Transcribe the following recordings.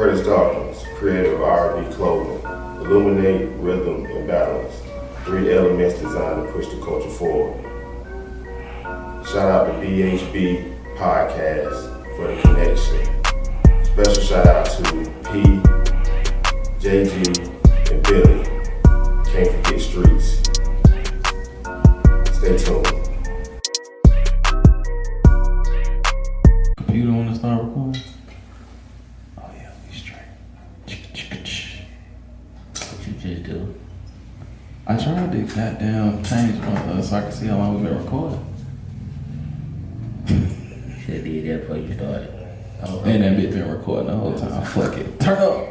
Curtis Dawkins, creator of R&B clothing, illuminate, rhythm, and balance. 3 elements designed to push the culture forward. Shout out to BHB Podcast for the connection. Special shout out to P, JG, and Billy. Can't forget Streets. Stay tuned. Computer wanna start recording? Oh yeah, we straight. What you just do? I tried to goddamn change my so I can see how long we've been recording. Should've did that before you started. Oh, And that bitch been recording the whole time. Fuck it. Turn up.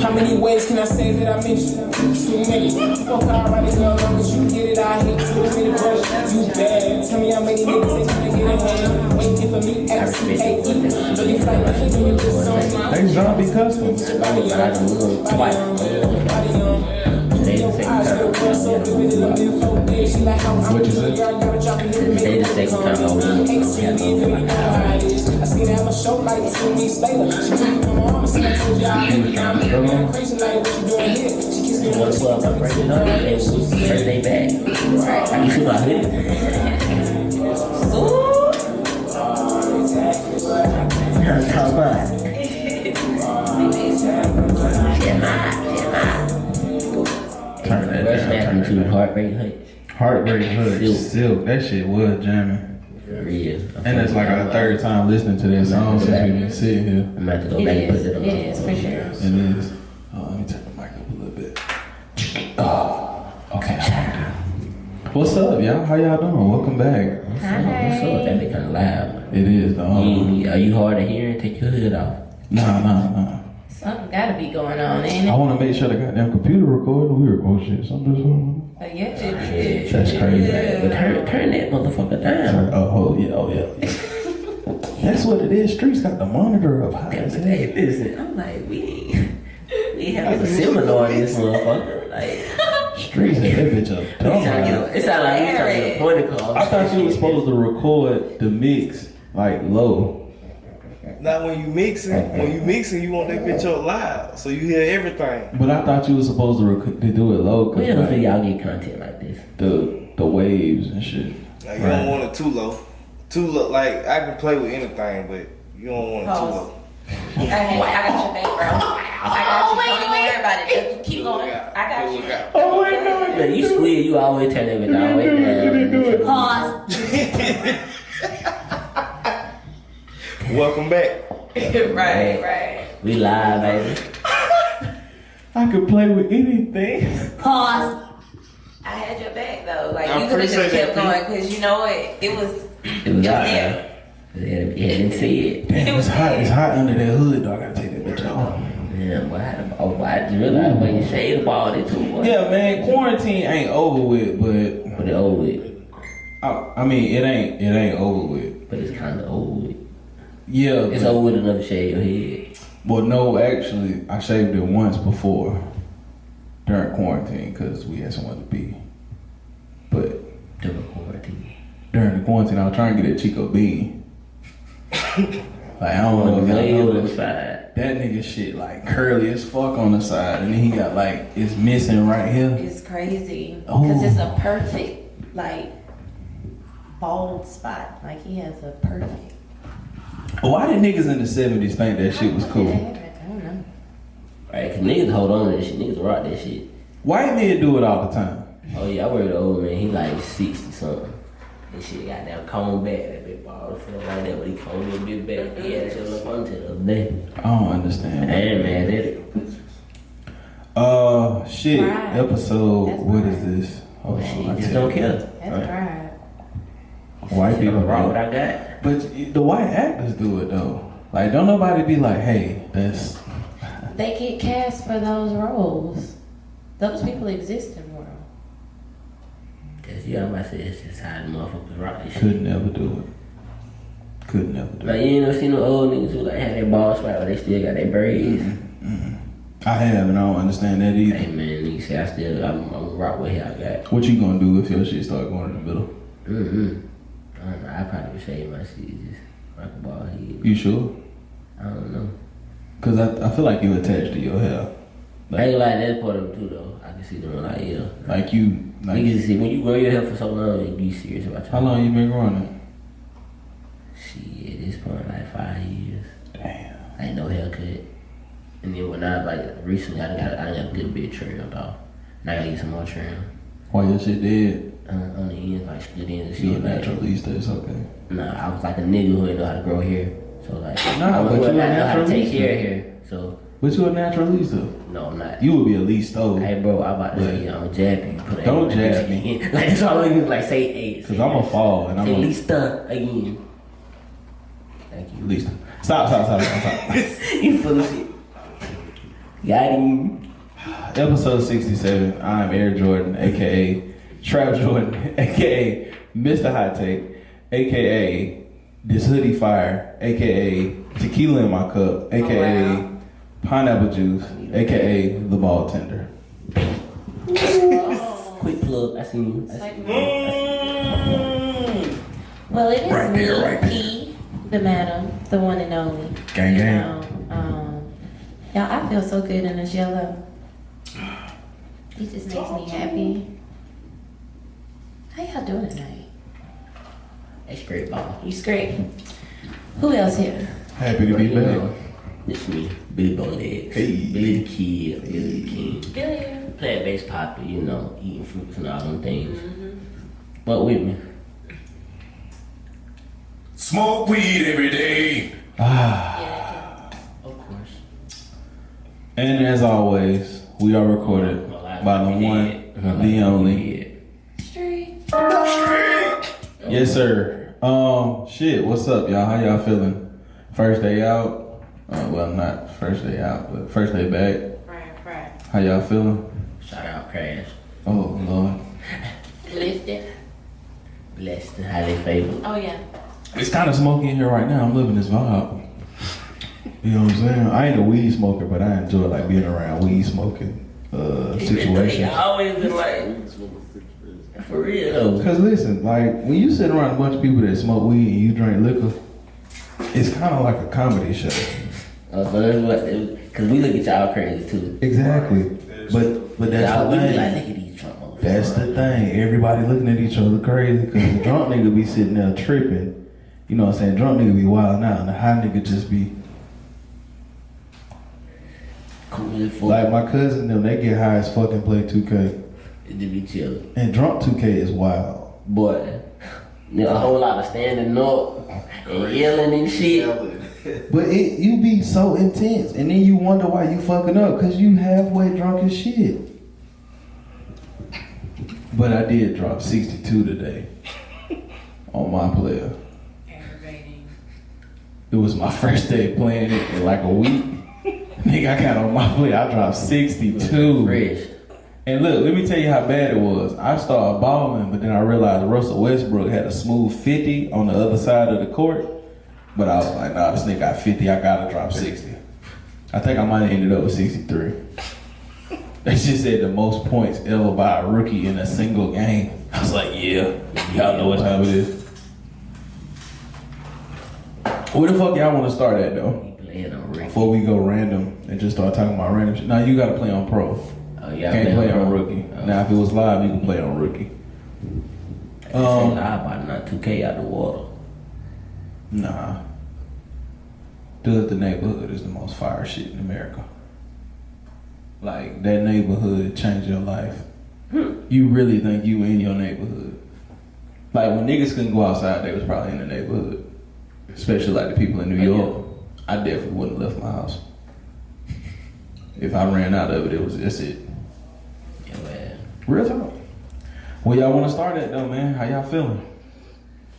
How many ways can I say that I miss you? Too many. Fuck alright, as long as you get it, I hate too many questions. You bad. Tell me how many niggas they tryna get a hand. Waiting for me, X-A-E. Really fly my nigga with this song. They zombie customs. What you say? They the second time I I see that I'm a show like 2 weeks later. She took me from my arm and said I told you I hate I'm crazy like what you doing here. She kissed me want to pull up my first night, they first day back. Right. I can see my hoodie. Ooh. Talk about it. Turn that Rush back down. into Heartbreak Hutch. Heartbreak Hood. Silk. That shit was jamming. For real. And it's like our third time listening to that song since we've been sitting here. I'm about to go back and put it on. It is, for sure. It is. Oh, let me turn the mic up a little bit. Oh, okay. What's up, y'all? How y'all doing? Welcome back. What's up? That be kind of loud. It is, though. Are you hard of hearing? Take your hood off. Nah. Something gotta be going on, ain't I it? want to make sure the goddamn computer recording. We record shit. Something. Yeah, That's crazy. But turn that motherfucker down. Oh yeah. That's what it is. Streets got the monitor up high. Hey, listen, I'm like, we have a seminar in this motherfucker. Like, Streets had that bitch up. it sound like we trying to get a point call. I thought you was supposed to record the mix like low. Not when you mixing. When you mixing, you want that bitch up loud, so you hear everything. But I thought you was supposed to do it low. We don't like, think y'all get content like this. the waves and shit. Like you don't want it too low. Too low. Like I can play with anything, but you don't want it too low. I got your back, bro. I got you. Don't even worry about it. Just keep going. I got you. Oh wait, no. Yeah, you squeal, you always turn that bitch all the way down. Pause. Welcome back. Right. We live, baby. I could play with anything. Pause. I had your back though. Like I you could have just appreciate kept that, going because you know what? It was It was out there. Yeah, didn't see it. Damn, it's hot. It's hot under that hood, though. I gotta take that bitch off. Yeah, why did you realize when you shade about it too? Boy? Yeah, man. Quarantine ain't over with, but But it over with. I mean, it ain't over with. But it's kind of over with. Yeah, It's but, over with enough to shave your head. well, no, actually, I shaved it once before during quarantine because we had somewhere to be. But During quarantine. during the quarantine, I was trying to get that Chico bean. Like I don't know if y'all know this. Side. That nigga shit like curly as fuck on the side, and then he got like it's missing right here. it's crazy Oh. because it's a perfect like bald spot. Like he has a perfect. Why did niggas in the 70s think that shit was cool? I don't know. Right, cause niggas hold on to that shit. Niggas rock that shit. White men do it all the time. Oh yeah, I worry the old man. He like 60 something. That shit got down comb back. That big ball feel like that when he combed his big back. He had to look on to the other day. I don't understand. Hey man, that Shit. Right. Episode. That's What right. is this? Hold on, shit I just tell don't you. care. That's right. White people rock what do. I got. But the white actors do it though. Like, don't nobody be like, hey, that's. They get cast for those roles. Those people exist in the world. Cause yeah, I'm about to say it's just how the motherfuckers rock this shit. Could never do Could never do Like, it. you ain't never seen no old niggas who like had their balls spot, but they still got their braids. I have, and I don't understand that either. Hey man, nigga say I'm rock with how I got. What you gonna do if your shit start going in the middle? I don't know. I probably would shave my shit, just rock a bald head. You sure? I don't know. Cause I feel like you attached to your hair. I ain't gonna lie, that's part of it too though. I can see them like, yeah. Like you, like Niggas see when you grow your hair for so long, you be serious about your how long you been growing it? Shit, this point like 5 years. Damn. I ain't no haircut. And then when I like recently, I got a good bit trimmed off. Now I gotta get some more trim. Why your shit dead? On the ends, like split ends and You a shit. naturalista, it's okay. Nah, I was like a nigga who didn't know how to grow hair. So like, Nah, I but was you a know how to take naturalista. care of hair. So But you a naturalista. no, I'm not. You would be a listo. Hey bro, I'm about to say I'm a jab you. Put Don't a jab me. like that's all I do. Like say hey. Cause I'm gonna fall and I'm Say gonna Lista again. Thank you. lista. Stop. You full of shit. Got him. Episode 67. I'm Air Jordan, aka Trap Jordan, aka Mr. Hot Take, aka This Hoodie Fire, aka Tequila in My Cup, aka Pineapple Juice, aka The Ball Tender. Quick plug. I seen you. Well, it is Right me, there, right there. P, the madam, the one and only. Gang, You gang. know, y'all, I feel so good in this yellow. It just makes me happy. How y'all doing tonight? That's great ball. You straight? Who else here? Happy to be You back. know, This me, Billy Bo Legs. Hey. Billy the Kid, Billy the King. Billy. Playing bass poppy, you know, eating fruits and all them things. But with me. Smoke weed every day. Of course. And as always, we are recorded by the one, the only. Straight. Yes, sir. Shit, what's up, y'all? How y'all feeling? First day out? Well, not first day out, but first day back. Right. How y'all feeling? Shout out Crash. Oh, Lord. Lifted. Blessed and highly favored. Oh, yeah. It's kind of smoky in here right now. I'm living this vibe. You know what I'm saying? I ain't a weed smoker, but I enjoy like being around weed smoking situations. I always been like, for real though. Cause listen, like when you sit around a bunch of people that smoke weed and you drink liquor, it's kind of like a comedy show. So that's what, cause we look at y'all crazy too. Exactly. But that's Y'all, the we be like, thing. look at these Trump motherfuckers. That's the thing. Everybody looking at each other crazy because the drunk nigga be sitting there tripping. You know what I'm saying? Drunk nigga be wilding out and the high nigga just be Cool as fuck. like my cousin them. They get high as fuck and play 2K. It be chilling. And drunk 2K is wild. Boy, there's a whole lot of standing up and yelling and shit. But you be so intense, and then you wonder why you fucking up, cause you halfway drunk as shit. But I did drop 62 today on my player. Aggravating. It was my first day playing it in like a week. Nigga, I got on my player, I dropped 62. Fresh. And look, let me tell you how bad it was. I started balling, but then I realized Russell Westbrook had a smooth 50 on the other side of the court. But I was like, nah, this nigga got 50, I gotta drop 60. I think I might have ended up with 63. They just said the most points ever by a rookie in a single game. I was like, yeah, y'all know what time it is. Where the fuck y'all want to start at though? He playing on Ricky. Before we go random and just start talking about random shit. Now you gotta play on pro. Oh, yeah, Can't play on rookie. Now if it was live, you can play on rookie. I about not 2K out the water. Nah. Does the neighborhood is the most fire shit in America. Like, that neighborhood changed your life. You really think you in your neighborhood. Like, when niggas couldn't go outside, they was probably in the neighborhood. Especially like the people in New York. I definitely wouldn't have left my house. If I ran out of it, that's it. Yeah, man. Real talk. Where y'all want to start at though, man? How y'all feeling?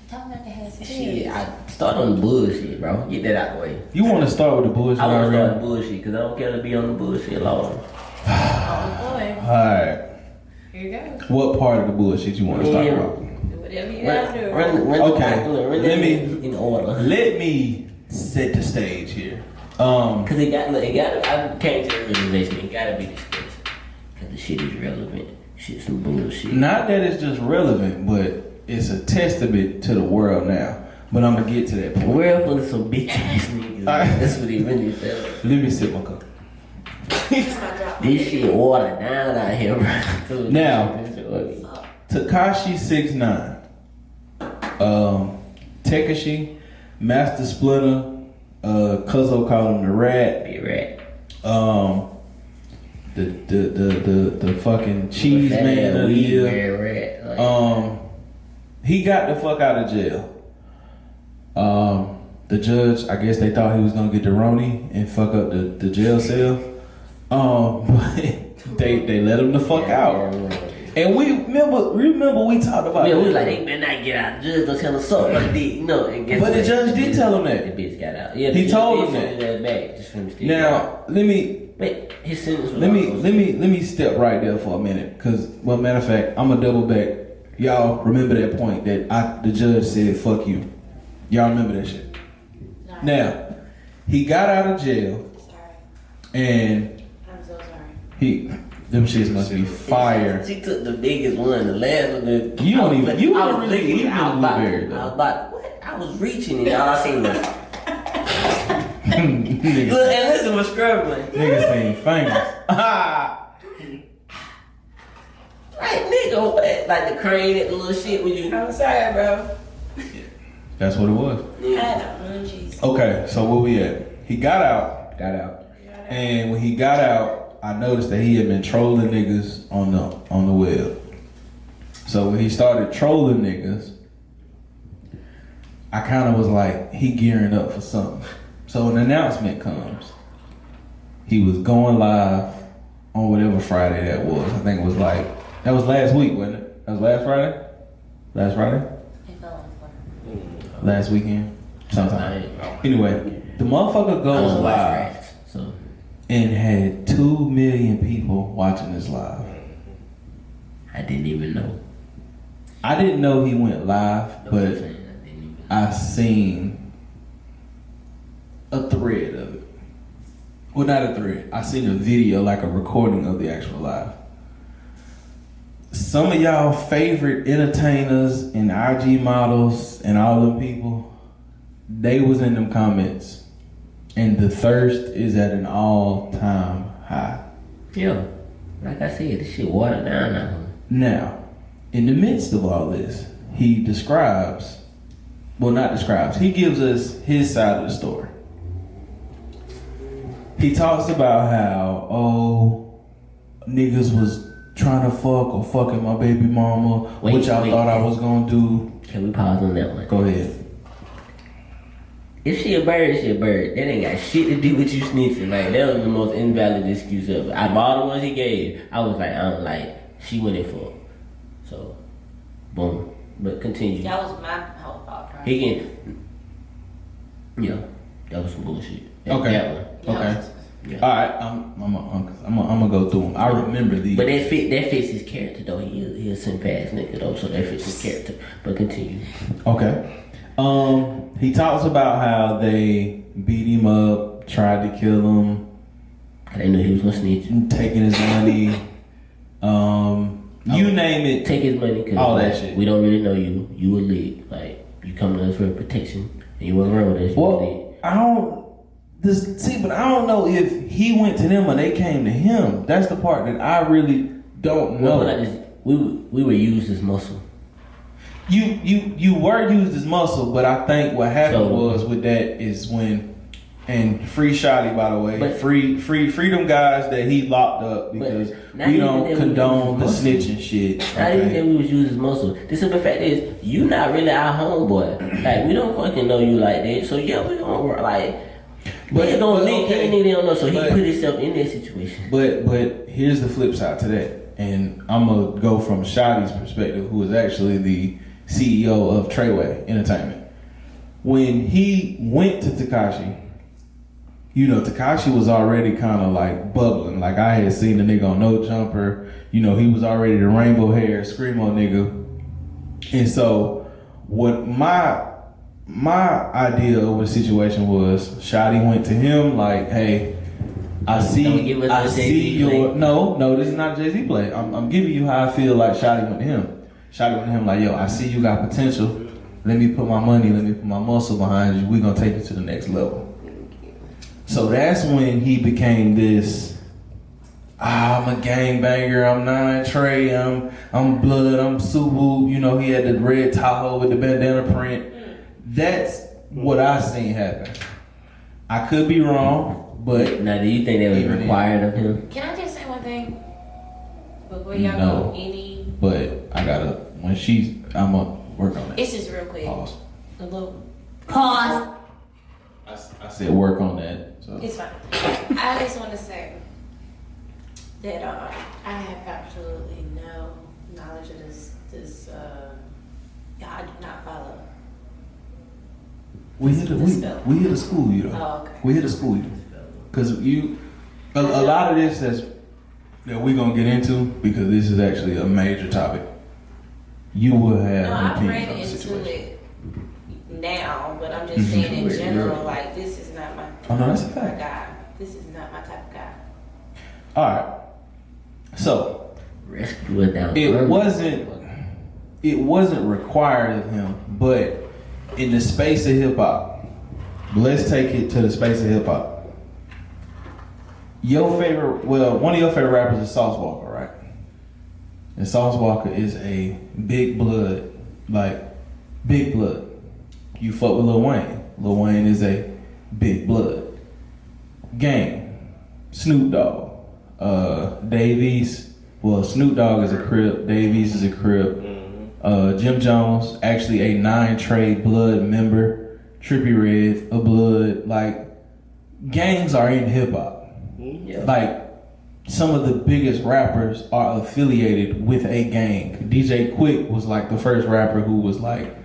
Talking about the head Shit, I start on the bullshit, bro. Get that out the way. You want to start with the bullshit I want to already? start the bullshit because I don't care to be on the bullshit long. Oh boy. Alright. Here you go. What part of the bullshit you want to start Yeah. about? The Whatever you gotta do. Run Okay, let me in order. let me set the stage here. Cause it got. I came to the realization it gotta be discussed. Cause the shit is relevant. Shit's some bullshit. Not that it's just relevant, but it's a testament to the world now. But I'm gonna get to that point. World full of some bitch ass niggas. That's what he really felt. Let me sip my cup. This shit watered down out here, bro. Now, Tekashi 6ix9ine, Tekashi, Master Splinter, Cuzzo called him the Rat. Be rat. The fucking cheese man of the year. Rat. Like, He got the fuck out of jail. The judge, I guess they thought he was gonna get the Roni and fuck up the jail cell. But they let him the fuck out. And we remember we talked about yeah, that. we was like, they better not get out. The judge don't tell them something. But the judge did tell him that. The bitch got out. Yeah, He told him that. Back, just from the Now wait, his sentence was let me step right there for a minute, cause well, matter of fact, I'm gonna double back. Y'all remember that point that the judge said fuck you. Y'all remember that shit? No. Now he got out of jail, and I'm so sorry. them shits must be fire. She took the biggest one, the last one. You don't even. You I don't was really looking, eat I was blueberry about, though. I was about, what? I was reaching and all I seen was. Niggas, Look, and listen, was scrubbing. niggas ain't famous. Like, nigga, what? Like the crane and the little shit when you. I'm sorry, bro. That's what it was. I had allergies. Okay, so where we at? He got out, and when he got out, I noticed that he had been trolling niggas on the web. So when he started trolling niggas, I kind of was like, he gearing up for something. So an announcement comes. He was going live on whatever Friday that was. I think it was that was last week, wasn't it? That was last Friday? Last Friday? It fell on the Last weekend? Sometime. Anyway, the motherfucker goes live So and had 2 million people watching this live. I didn't even know. I didn't know he went live, but I seen a thread of it. Well, not a thread. I seen a video, like a recording of the actual live. Some of y'all favorite entertainers and IG models and all them people, they was in them comments, and the thirst is at an all-time high. Yo, like I said, this shit watered down now. Now, in the midst of all this, he describes, well, not describes, he gives us his side of the story. He talks about how, niggas was trying to fuck or fucking my baby mama, which I thought I was gonna do. Can we pause on that one? Go ahead. If she a bird, she a bird. That ain't got shit to do with you snitching. Like, that was the most invalid excuse ever. Out of all the ones he gave, I was like, I don't like, she went in for it. So, boom. But continue. That was my whole thought process. He can, yeah, that was some bullshit. Okay. That one. Okay. Yeah. All right, I'm gonna go through them. I remember these. But that fits his character though. He a simp ass nigga though, so that fits his character. But continue. Okay. He talks about how they beat him up, tried to kill him. I didn't know he was gonna snitch. Taking his money. You name it. Take his money because all that shit. We don't really know you. You were lit. Like, you come to us for protection and you wasn't around with us. Well, I don't. But I don't know if he went to them or they came to him. That's the part that I really don't know. We were used as muscle. You were used as muscle, but I think what happened was with that is when, and free Shotty, by the way, but, free them guys that he locked up because we don't condone the snitching shit. Not even that we was used as muscle. The simple fact is, you not really our homeboy. Like, we don't fucking know you like that. So yeah, we don't like. But he don't link anything they don't know, so he put himself in that situation. But here's the flip side to that, and I'm gonna go from Shotty's perspective, who is actually the CEO of Treyway Entertainment. When he went to Tekashi, you know, Tekashi was already kind of like bubbling. Like, I had seen the nigga on No Jumper. You know, he was already the rainbow hair screamo nigga. And so, what my idea of the situation was, Shotty went to him like, "Hey, I see your no, this is not a Jay-Z play. I'm giving you how I feel like Shotty went to him. Shotty went to him like, yo, I see you got potential. Let me put my money, let me put my muscle behind you. We're gonna take you to the next level." So that's when he became this. I'm a gangbanger. I'm 9 Trey. I'm blood. I'm Subu. You know, he had the red Tahoe with the bandana print. That's what I seen happen. I could be wrong, but now, do you think that was required of him? Can I just say one thing before y'all go any? But I gotta I'ma work on it. It's just real quick. Pause. A little Pause. I said work on that. So. It's fine. I just want to say that I have absolutely no knowledge of this. I do not follow. We here to school you though. Oh, okay. We here to school you, cause a lot of this that we're gonna get into, because this is actually a major topic. You will have an I've opinion read on the into situation. it now, but I'm just saying in general, like this is not my. Oh no, that's a fact. Guy. This is not my type of guy. All right, so Rescue it down. it wasn't required of him, but in the space of hip hop, let's take it to the space of hip hop. One of your favorite rappers is Sauce Walker, right? And Sauce Walker is a big blood. You fuck with Lil Wayne. Lil Wayne is a big blood. Gang, Snoop Dogg, Davies. Well, Snoop Dogg is a Crip. Davies is a Crip. Jim Jones, actually a 9 Trey blood member. Trippie Redd, a blood. Like, gangs are in hip hop. Yeah. Like, some of the biggest rappers are affiliated with a gang. DJ Quick was like the first rapper who was like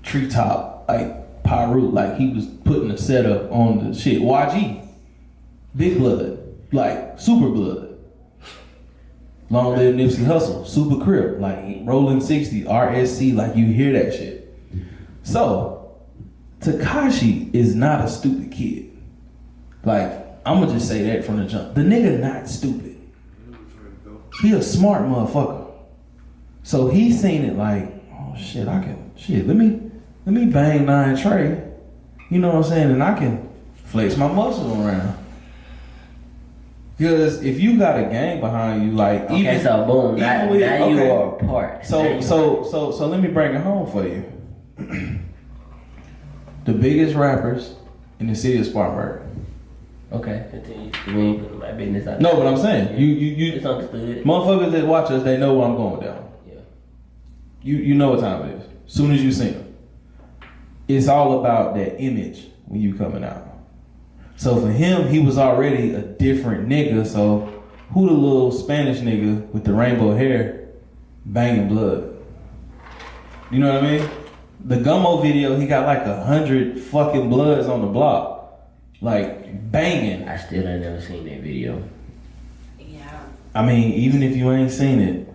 treetop, like Pyru, like he was putting a setup on the shit. YG, big blood, like super blood. Long live Nipsey Hussle, super Crip, like Rolling 60, RSC, like you hear that shit. So, Tekashi is not a stupid kid. Like, I'm gonna just say that from the jump. The nigga not stupid. He a smart motherfucker. So he seen it like, oh shit, let me bang 9 Trey. You know what I'm saying? And I can flex my muscles around. Because if you got a gang behind you, like Okay, so boom, now you are a part. So let me bring it home for you. The biggest rappers in the city of Spartanburg. Okay, continue. We ain't putting my business out. No, but I'm saying you It's understood. motherfuckers that watch us, they know where I'm going down. Yeah. You know what time it is. Soon as you see them, it's all about that image when you coming out. So for him, he was already a different nigga. So who the little Spanish nigga with the rainbow hair banging blood? You know what I mean? The Gummo video, he got like 100 fucking bloods on the block, like banging. I still ain't never seen that video. Yeah. I mean, even if you ain't seen it,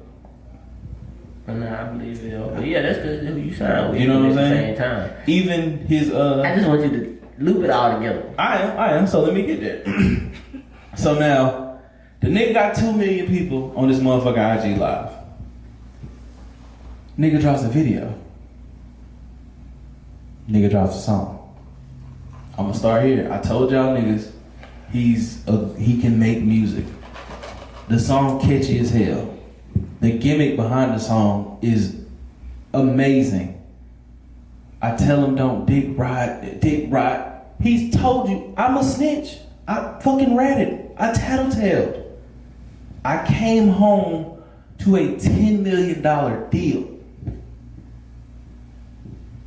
But nah, I believe it. But yeah, that's because who you signed with. You know what I'm at saying? the same time. even his I just want you to loop it all together. I am. So let me get there. So now, the nigga got 2 million people on this motherfucking IG live. Nigga drops a video. Nigga drops a song. I'm gonna start here. I told y'all niggas, he can make music. The song catchy as hell. The gimmick behind the song is amazing. I tell him don't dick ride. He's told you, I'm a snitch. I fucking ratted. I tattletaled. I came home to a $10 million deal.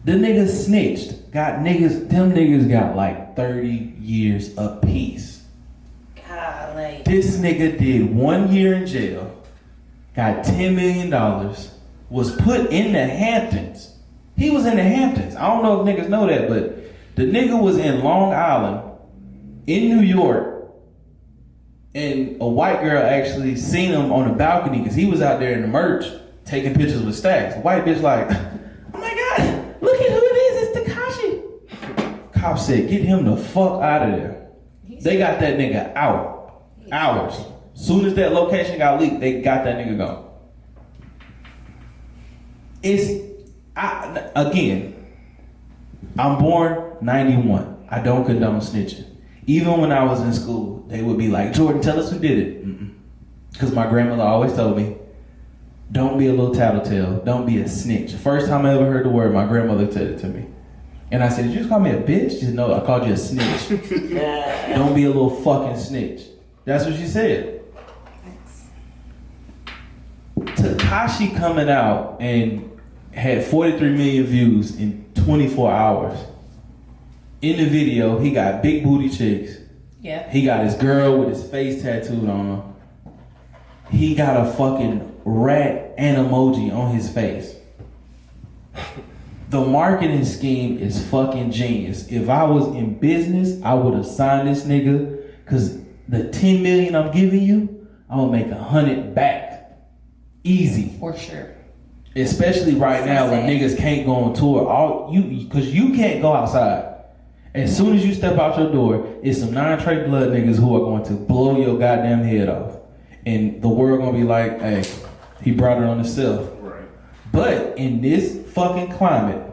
The niggas snitched. Them niggas got like 30 years apiece. Golly. This nigga did 1 year in jail, got $10 million, was put in the Hamptons. He was in the Hamptons. I don't know if niggas know that, but the nigga was in Long Island, in New York, and a white girl actually seen him on the balcony because he was out there in the merch taking pictures with stacks. The white bitch like, said, get him the fuck out of there. They got that nigga out. Hours. Soon as that location got leaked, they got that nigga gone. I'm born 91. I don't condone snitching. Even when I was in school, they would be like, Jordan, tell us who did it. Because my grandmother always told me, don't be a little tattletale. Don't be a snitch. First time I ever heard the word, my grandmother said it to me. And I said, did you just call me a bitch? She said, no, I called you a snitch. Don't be a little fucking snitch. That's what she said. Tekashi coming out and had 43 million views in 24 hours. In the video, he got big booty chicks. Yeah. He got his girl with his face tattooed on her. He got a fucking rat and emoji on his face. The marketing scheme is fucking genius. If I was in business, I would have signed this nigga, because the 10 million I'm giving you, I'm gonna make 100 back. Easy. For sure. Especially right now when niggas can't go on tour. Because you can't go outside. As soon as you step out your door, it's some non-trade blood niggas who are going to blow your goddamn head off. And the world gonna be like, hey, he brought it on himself. Right. But in this fucking climate,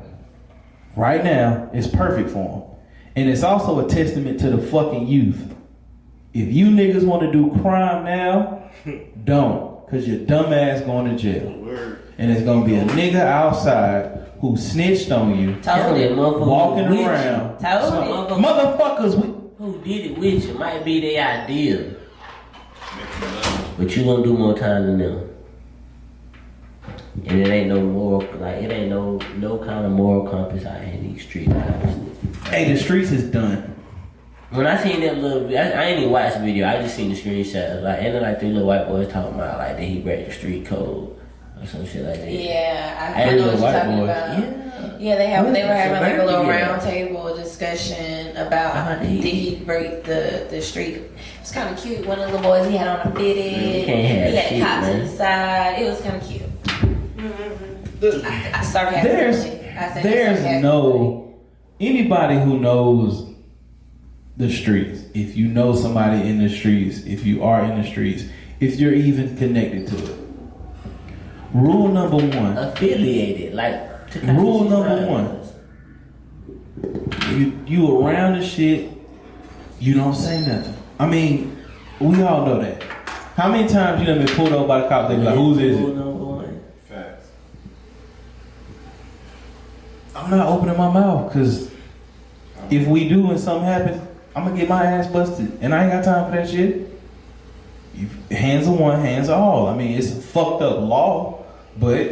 right now, it's perfect for him. And it's also a testament to the fucking youth. If you niggas want to do crime now, don't. Because your dumb ass going to jail. And it's going to be a nigga outside who snitched on you. Walking around. Motherfuckers. Who did it with you might be their idea. But you gonna do more time than them. And it ain't no moral, it ain't no kind of moral compass out here in these streets. Hey, the streets is done. When I seen that little, I ain't even watched the video. I just seen the screenshot. And then three little white boys talking about that he break the street code or some shit like that. Yeah, I know what you're talking about. Yeah, they were having like a little round table discussion about did he break the street. It's kind of cute. One of the little boys, he had on a fitted. He had a cop to the side. It was kind of cute. I started having there's anybody who knows the streets, if you know somebody in the streets, if you are in the streets, if you're even connected to it. Rule number one. Affiliated, rule number one. You around the shit, you don't say nothing. I mean, we all know that. How many times you done been pulled over by the cops, they be like, whose is it? Facts. I'm not opening my mouth, because if we do and something happens, I'm gonna get my ass busted, and I ain't got time for that shit. Hands are one, hands are all. I mean, it's a fucked up law, but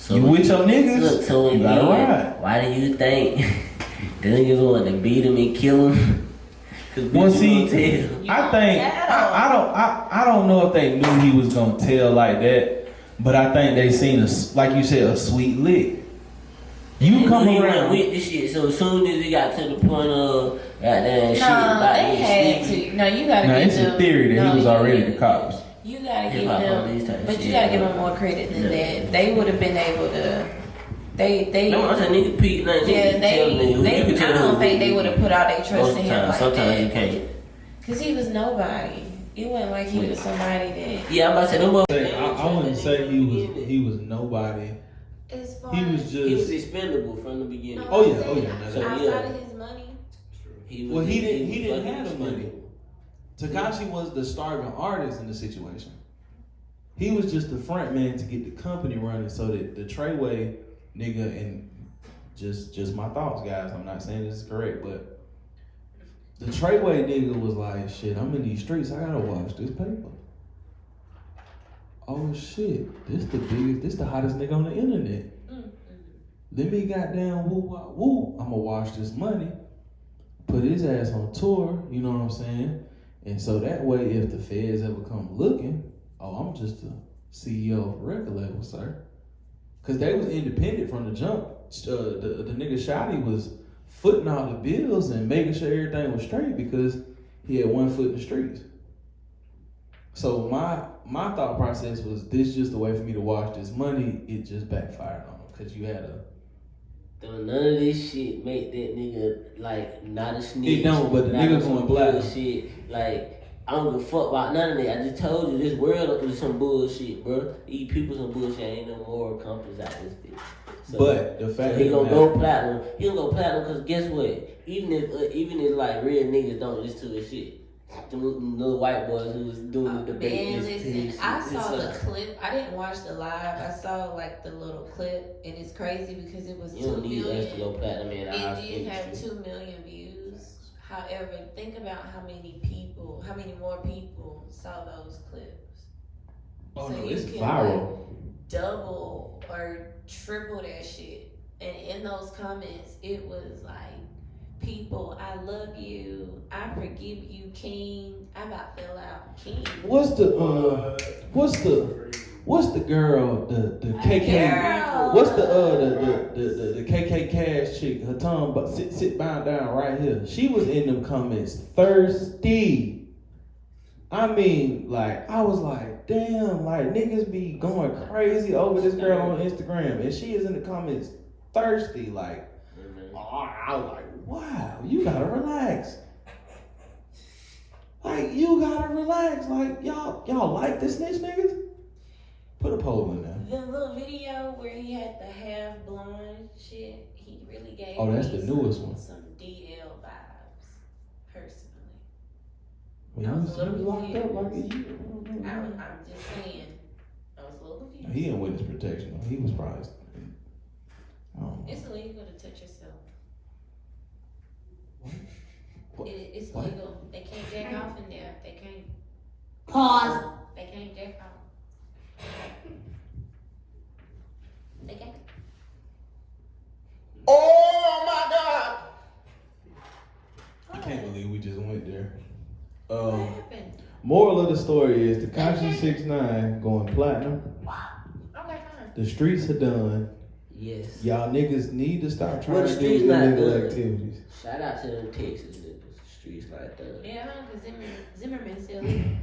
you with your niggas, you gotta ride. Why do you think the niggas want to beat him and kill him? Well, see, I don't know if they knew he was gonna tell like that, but I think they seen like you said, a sweet lick. You come around with this shit, so as soon as it got to the point of goddamn shit, they had to. No, you gotta give it's them. a theory that he was already the cops. You gotta give them, but you gotta give them more credit than that. They would have been able to. They. No, I said nigga Pete. I don't think they would have put all their trust in him like sometimes that. you can't. Cause he was nobody. It wasn't like he was somebody that. Yeah, I'm about to say I wouldn't say he was nobody. He was expendable from the beginning. No, Oh yeah. So outside of his money. He didn't have the money. Tekashi was the starving artist in the situation. He was just the front man to get the company running, so that the Treyway nigga, and just my thoughts, guys. I'm not saying this is correct, but the Treyway nigga was like, shit, I'm in these streets. I gotta watch this paper. Oh shit, this the hottest nigga on the internet. Let me goddamn woo. I'ma watch this money, put his ass on tour, you know what I'm saying? And so that way, if the feds ever come looking, I'm just a CEO of record label, sir. Cause they was independent from the jump. The nigga Shotty was footing all the bills and making sure everything was straight because he had one foot in the streets. So my thought process was, this just a way for me to watch this money. It just backfired on him because you had None of this shit make that nigga like not a snitch. It don't, but the nigga going black. Shit, like I don't give a fuck about none of that. I just told you this world is some bullshit, bro. These people some bullshit. Ain't no moral compass out this bitch. So, but the fact he gonna go platinum. He gonna go platinum because guess what? Even if like real niggas don't listen to his shit. The little white boys who was doing the debate. Man, listen, I saw the clip. I didn't watch the live. I saw like the little clip, and it's crazy because it was 2 million. You don't need us to go platinum in our house. It did have 2 million views. However, think about how many more people saw those clips. Oh so no, it's viral. Like double or triple that shit, and in those comments, it was like. People, I love you. I forgive you, King. I about fell out, King. What's the girl? The KK. Girl. What's the KK Cash chick? Her tongue, but sit down right here. She was in them comments thirsty. I mean, like I was like, damn, like niggas be going crazy over this girl on Instagram, and she is in the comments thirsty, like. I was like, wow, you gotta relax. Like, you gotta relax. Like, y'all like this snitch niggas? Put a poll in there. The little video where he had the half blonde shit, he really gave that's the newest one. Some DL vibes, personally. Well, I was a little locked up like a confused. year. I'm just saying, I was a little confused. He in witness protection. He was probably. It's illegal to touch yourself. What? It's legal. They can't jack off in there. They can't. Pause. They can't jack off. They can't. Oh my God! I can't believe we just went there. What happened? Moral of the story is Tekashi 6ix9ine going platinum. Okay, fine. The streets are done. Yes. Y'all niggas need to stop trying to do streets not illegal done? activities. Shout out to them Texas niggas. Streets like that. Yeah, because Zimmerman still leaving.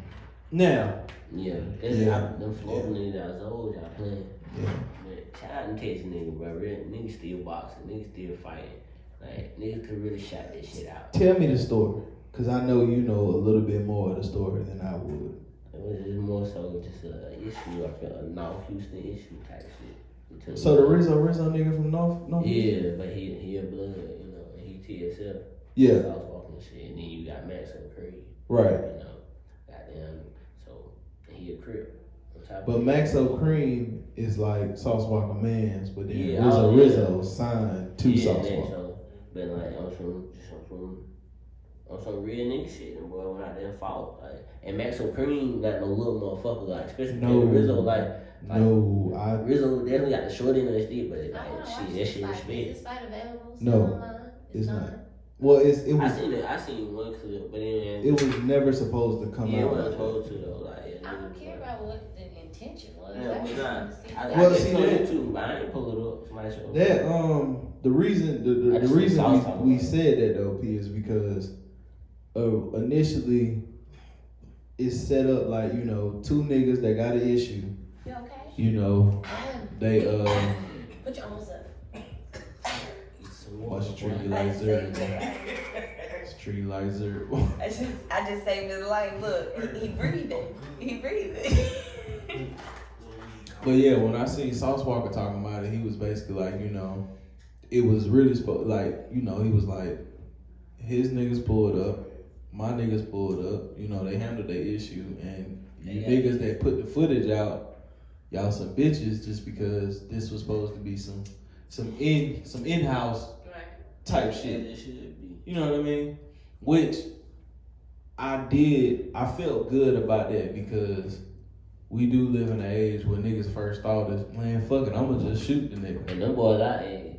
Now. Yeah. Them Florida niggas I was old, y'all playing. Yeah. But shout out to Texas niggas, bro. Niggas still boxing. Niggas still fighting. Like, niggas could really shout this shit out. Tell me the story. Because I know you know a little bit more of the story than I would. It was just more so just an issue, I felt, a North Houston issue type shit. So the Rizzo nigga from North Yeah, but he a blood, you know, and he TSF. Yeah. South walking shit, and then you got Max and Creed. Right. You know, goddamn, so he a crip. But Maxo Cream is like Sauce Walker Mans, but then Rizzo signed to Sauce Walker. So, but like on some real nigga shit, and boy went out there and fought. Like, and Maxo Cream not no little motherfucker, like especially Rizzo, Rizzo definitely got the short end of the stick, but that shit respect. Is this fight available? No, it's not. Well, it was. I seen one clip, but then it was never supposed to come out. Yeah, it wasn't supposed to though. Like, I don't care about what the intention was. Yeah, but well, see that too, but I ain't pull it up. Somebody show that the reason we said that though, P, is because initially it's set up like two niggas that got an issue. You okay? They put your arms up. Watch it treat you like Zerd. It's treat you like Zerd. I just saved his life. Look, he breathing. He breathing. But yeah, when I seen Sauce Walker talking about it, he was basically like, it was really like, he was like, his niggas pulled up, my niggas pulled up, they handled their issue, and you niggas that put the footage out, y'all some bitches just because this was supposed to be some in-house type shit. You know what I mean? Which I felt good about that because we do live in an age where niggas first thought is, man, fuck it, I'ma just shoot the nigga. And them boys our age.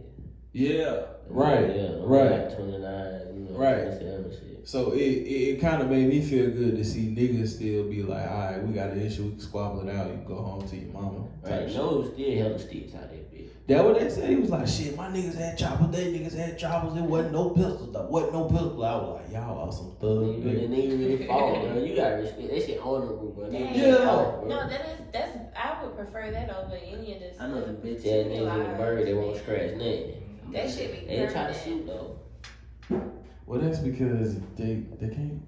Yeah, right. Yeah, right. 29, right. 27 shit. So it kind of made me feel good to see niggas still be like, all right, we got an issue, we can squabble it out, you can go home to your mama. Right, no, it was still hella sticks out there, bitch. That what they said. He was like, shit, my niggas had choppers, they niggas had choppers, there wasn't no pistols, I was like, y'all are some thugs. The nigga really fought, bro. You gotta respect that shit honorable, bro. Yeah. Fought, bro. No, I would prefer that over any of this. I know the bitch ass niggas in the bird, they won't scratch nothing. That shit be They try to shoot though. Well, that's because they can't.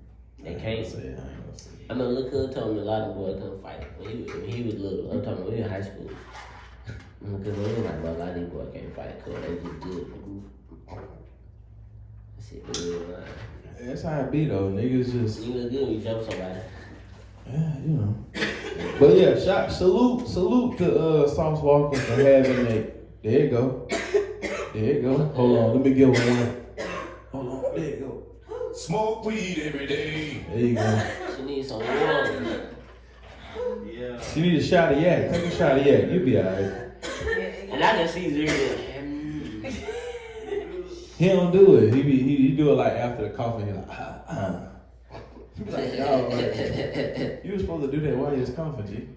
They can't. Say it. I ain't gonna say it. I mean, look, Cuz told me a lot of boys couldn't fight when he was little. I'm talking about when he was in high school. Because they was like, well, a lot of these boys can't fight because they just good. Shit, That's how it be though. Niggas just. you look good when you jump somebody. Yeah, you know. But yeah, salute to Sauce Walker for having that. There you go. There you go. Hold on, let me get one. Hold on, there you go. Smoke weed every day. There you go. She needs some water. Yeah. She need a shot of yak. Take a shot of yak. You'll be alright. And I can see Zero. He don't do it. He do it like after the coffee. He like He be like, yo, like, you was supposed to do that while you was coughing, G.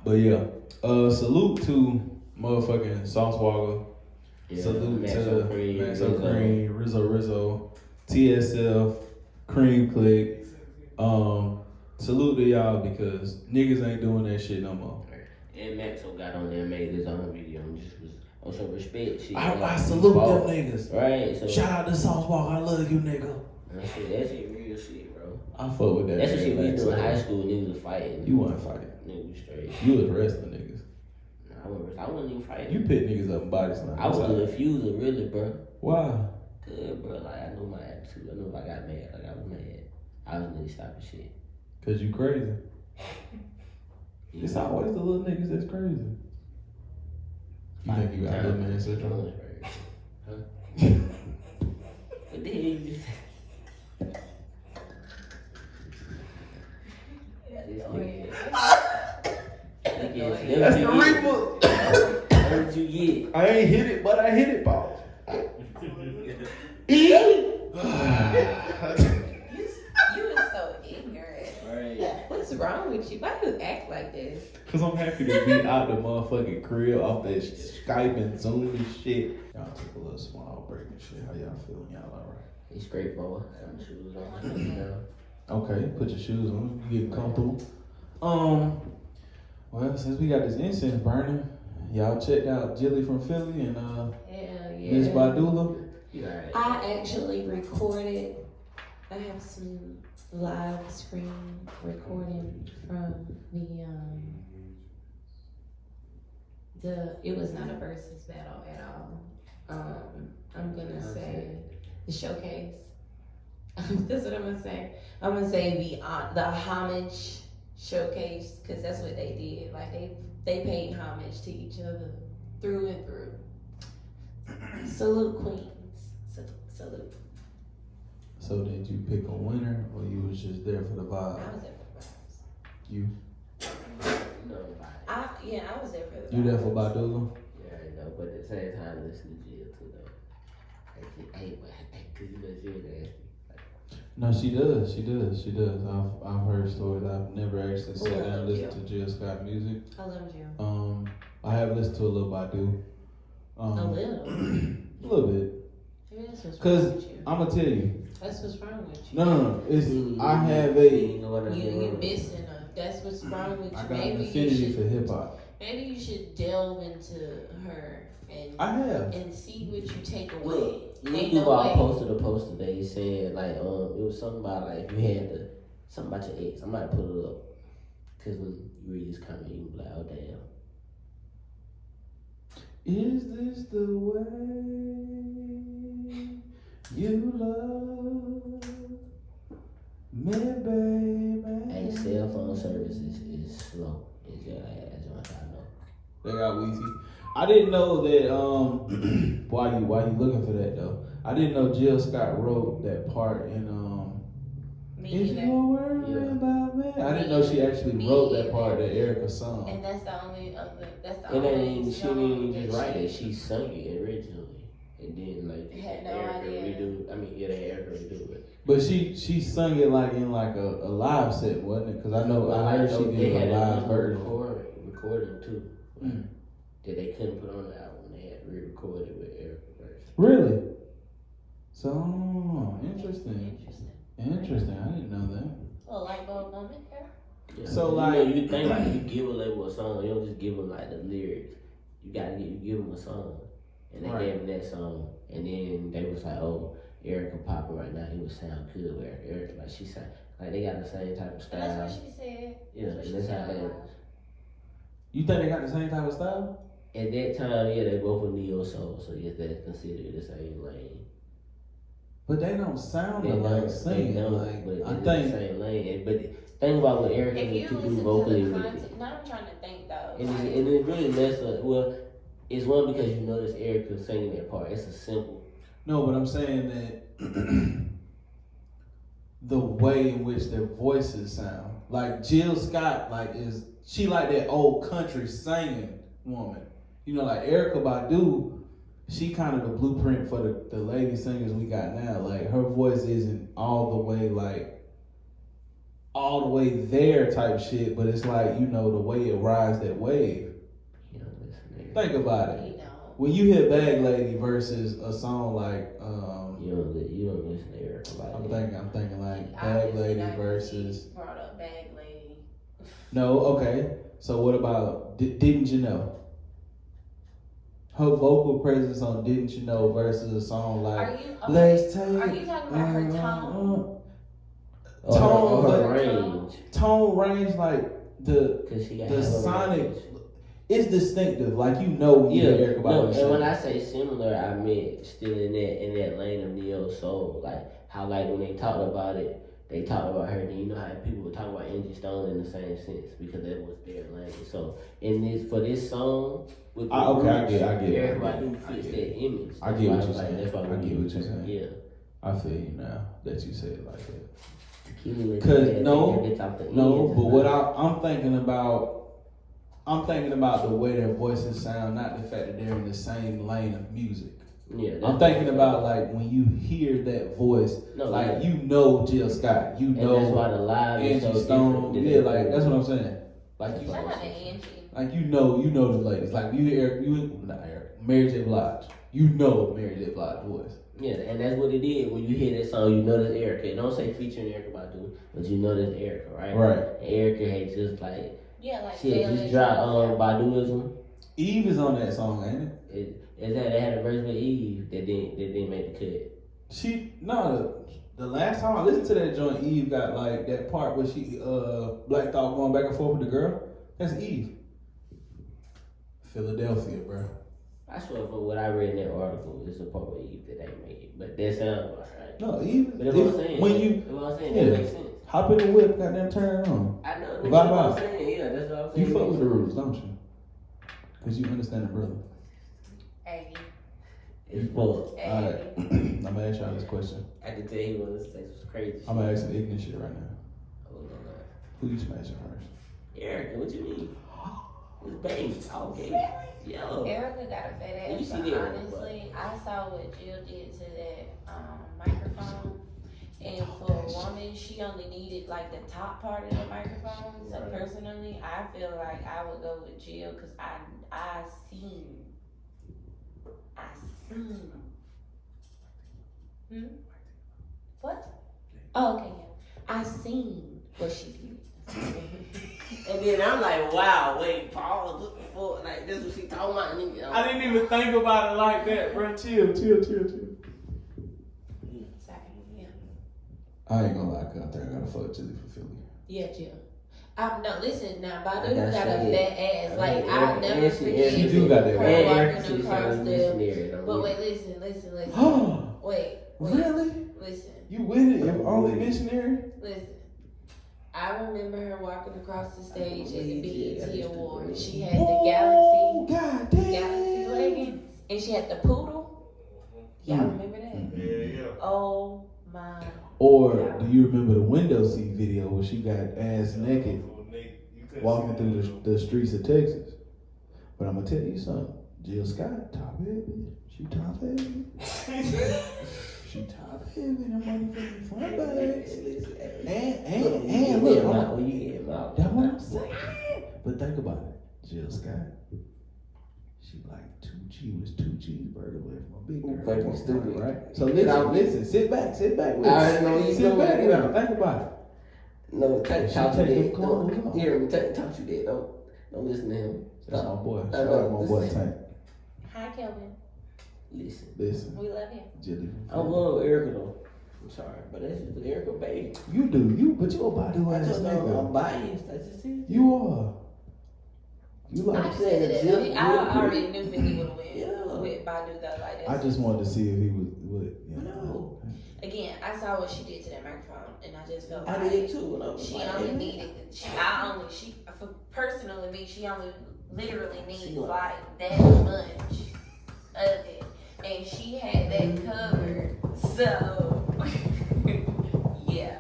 But yeah, salute to motherfucking Sauce Walker. Yeah, Salute Maxo to Cream, Maxo Cream, Rizzo, TSF, Cream Click. Salute to y'all because niggas ain't doing that shit no more. And Maxo got on there and made his own video and just was on some respect shit. I salute them niggas. Right, so Shout out to Sauce Walker. I love you, nigga. that shit real shit, bro. I fuck with that. That's what shit we nigga, do in Maxo. high school. Niggas was fighting. You wasn't fighting. Niggas was straight. You was wrestling niggas. I wasn't even fighting. You pit niggas up in body slam. I was a diffuser, really, bro. Why? Good, bro. Like, I knew my attitude. I knew if I got mad, like, I was mad. I was really stopping shit. Cause you crazy. Yeah. It's always the little niggas that's crazy. You think you got little man syndrome? Huh? What the hell you just say? That's the reaper. What you get? I ain't hit it, but I hit it, boss. You is so ignorant. Right. What's wrong with you? Why do you act like this? Cause I'm happy to be out the motherfucking crib off that Skype and Zoom and shit. Y'all took a little small break and shit. How y'all feeling? Y'all alright? He's straight, bro. Got my shoes on. Okay, put your shoes on. You getting comfortable. Well, since we got this incense burning, y'all checked out Jilly from Philly and Hell Miss Badula. Right. I actually recorded. I have some live screen recording from the. It was not a versus battle at all. I'm gonna say the showcase. That's what I'm gonna say. I'm gonna say the homage showcase because that's what they did. Like they paid homage to each other through and through. Salute queens. Salute. So did you pick a winner or you was just there for the vibe? I was there for the vibes. You? I was there for the vibes. You there for Badula? Yeah, I know, but at the same time, listen to Jill too, though. Hey, cause you know she was nasty. No, she does. I've heard stories. I've never actually sat down and listened to Jill Scott music. I love you. I have listened to a little Badu. A little. A little bit. Maybe that's what's Cause wrong with you. I'm gonna tell you. That's what's wrong with you. No. It's I have a. You're missing that's what's wrong with you. I got an affinity for hip hop. Maybe you should delve into her and I have. and see what you take away. Look, Ain't you no all way. posted a post today saying like it was something about like you had to something about your ex. I might put it up because when you read this comment, you can be like, oh damn. Is this the way you love me, baby? Hey, cell phone service is slow. It's just as much I know. They got Weezy. I didn't know that. Why you looking for that though? I didn't know Jill Scott wrote that part in Me If either. you're worried about me. I didn't know she actually wrote that part of Erica's song. And that's the only other. That's the And only then she song didn't that just write it. She sung it originally, and then like Had no Erica idea. redo. I mean, yeah, they Erica redo it. But she sung it like in like a live set, wasn't it? Because I know I heard she They did had a live version. recording too. Mm. That they couldn't put on the album. They had re-recorded with Erica version. Really? So interesting. Interesting. I didn't know that. A light bulb moment here. Yeah. So, You like- know, you think like you give a label a song, you don't just give them like the lyrics. you give him a song, and they Right. gave him that song, and then they was like, oh, Erica popping right now, he would sound good with Erica. Like she sound like they got the same type of style. That's what she said. Yeah, That's what and that's how they. You think they got the same type of style? At that time, yeah, they both were neo soul, so yes, that's considered the same lane. But they don't sound They alike don't, singing. they don't, Like, but I it's think the same lane. But think about what Erica If you could do listen vocally to the with content, it. now I'm trying to think though. And it really messes up. Well, it's one because you notice Erica singing that part. It's a simple. no, but I'm saying that the way in which their voices sound, like Jill Scott, like she like that old country singing woman. You know, like Erykah Badu, she kind of the blueprint for the lady singers we got now. Like her voice isn't all the way there type shit, but it's like, you know, the way it rides that wave. You know, listen. Think about it. You know. When you hear Bag Lady versus a song like You don't listen to Erica like that. I'm thinking like Bag Obviously Lady not versus brought up Bag Lady. No, okay. So what about Didn't You Know? Her vocal presence on Didn't You Know versus a song like Are you Let's Take Are you talking about her tone? Tone, her but- range. Tone range, like Cause she got the hella sonic, range. it's distinctive. Like you know when you hear Erykah no, Badu and when sing. I say similar, I meant still in that lane of neo soul. Like how like when they talked about it, they talked about her. Then you know how people would talk about Angie Stone in the same sense because that was their lane. So for this song, with the I get Erykah it. Badu fits that image. I get what you're That's why saying. That's why I get what you're saying. Yeah. I feel you now that you say it like that. Cause no, but what I'm thinking about the way their voices sound, not the fact that they're in the same lane of music. Yeah, I'm thinking about like when you hear that voice, you know Jill Scott, you know that's why the live is Angie so Stone. different. Yeah, like that's what I'm saying. Like you, Shout out to Angie. like you know the ladies. Like you hear Mary J. Blige, you know Mary J. Blige's voice. Yeah, and that's what it did. When you hear that song, you know that's Erica. It don't say featuring Erykah Badu, but you know that's Erica, right? Right. And Erica had just like she had just dropped Baduism. Eve is on that song, ain't it? Is that they had a version with Eve that didn't make the cut. The last time I listened to that joint, Eve got like that part where she Black Thought going back and forth with the girl. That's Eve. Philadelphia, bro. I swear for what I read in that article, it's a part with Eve that ain't make it, but that sounds about right. No, Eve. But that's what I'm saying. Yeah. That makes sense. Hop in the whip, goddamn turn it on. I know. Vibe That's what out. I'm saying. Yeah, that's what I'm saying. You fuck with the rules, don't you? Because you understand the brother. Hey. It's both. Hey. Alright, I'm gonna ask y'all this question. I can tell you what this sex was crazy. I'm gonna ask some ignorant shit right now. Oh, no. Who you smashing first? Erica, what you mean? It's baby. Okay. Yo. Erica got a fat You ass, see but that, honestly, I saw what Jill did to that microphone. And for a woman, she only needed like the top part of the microphone. So personally, I feel like I would go with Jill because I seen. What? Oh, okay, yeah. I seen what she did. And then I'm like, wow, wait, Paul was looking for like this was she talking about? Nigga. I didn't even think about it like that, bro. Chill. Sorry, yeah. I ain't gonna lie, cause I think I gotta fuck Chili for Philly. Yeah, Jill. No, listen, now Badu I gotta got a say fat ass. it. Like, And I'll never forget She do got that her right. walking across the. But wait, listen. Wait. Really? Listen. You with it? If only missionary? Listen. I remember her walking across the stage at the BET Awards. She had the Oh, Galaxy goddamn. leggings, and she had the poodle. Y'all remember that? Yeah. Oh my. Or do you remember the window seat video where she got ass naked walking through the streets of Texas? But I'm gonna tell you something. Jill Scott, top heavy. She top heavy. She top heavy. Them motherfucking front bags. And look, when you get him out. that's what I'm saying. But think about it. Jill Scott. She like she was 2 cheeseburgers away from a big girl. Fucking stupid. Right? So listen, sit back. I already know you Sit know back what now. Think about it. No, talk She to take them that. clothes off. Hear me, talk to that. Don't listen to him. That's my boy. Shout out my boy Tank. Hi, Kelvin. Listen. We love him. Jilly. I love Erica though. I'm sorry, but that's just the Erica baby. You do, but you a Badu I ass just know nigga. I'm biased. I just said You are. You like. I said that. I already knew that he would have win Yeah. with Badu though. Like I just wanted to see if he would. No. Again, I saw what she did to that microphone, and I just felt I like did too. And I was she like, only needed. For personally me, she only literally needs like that much of it, and she had that covered. So yeah.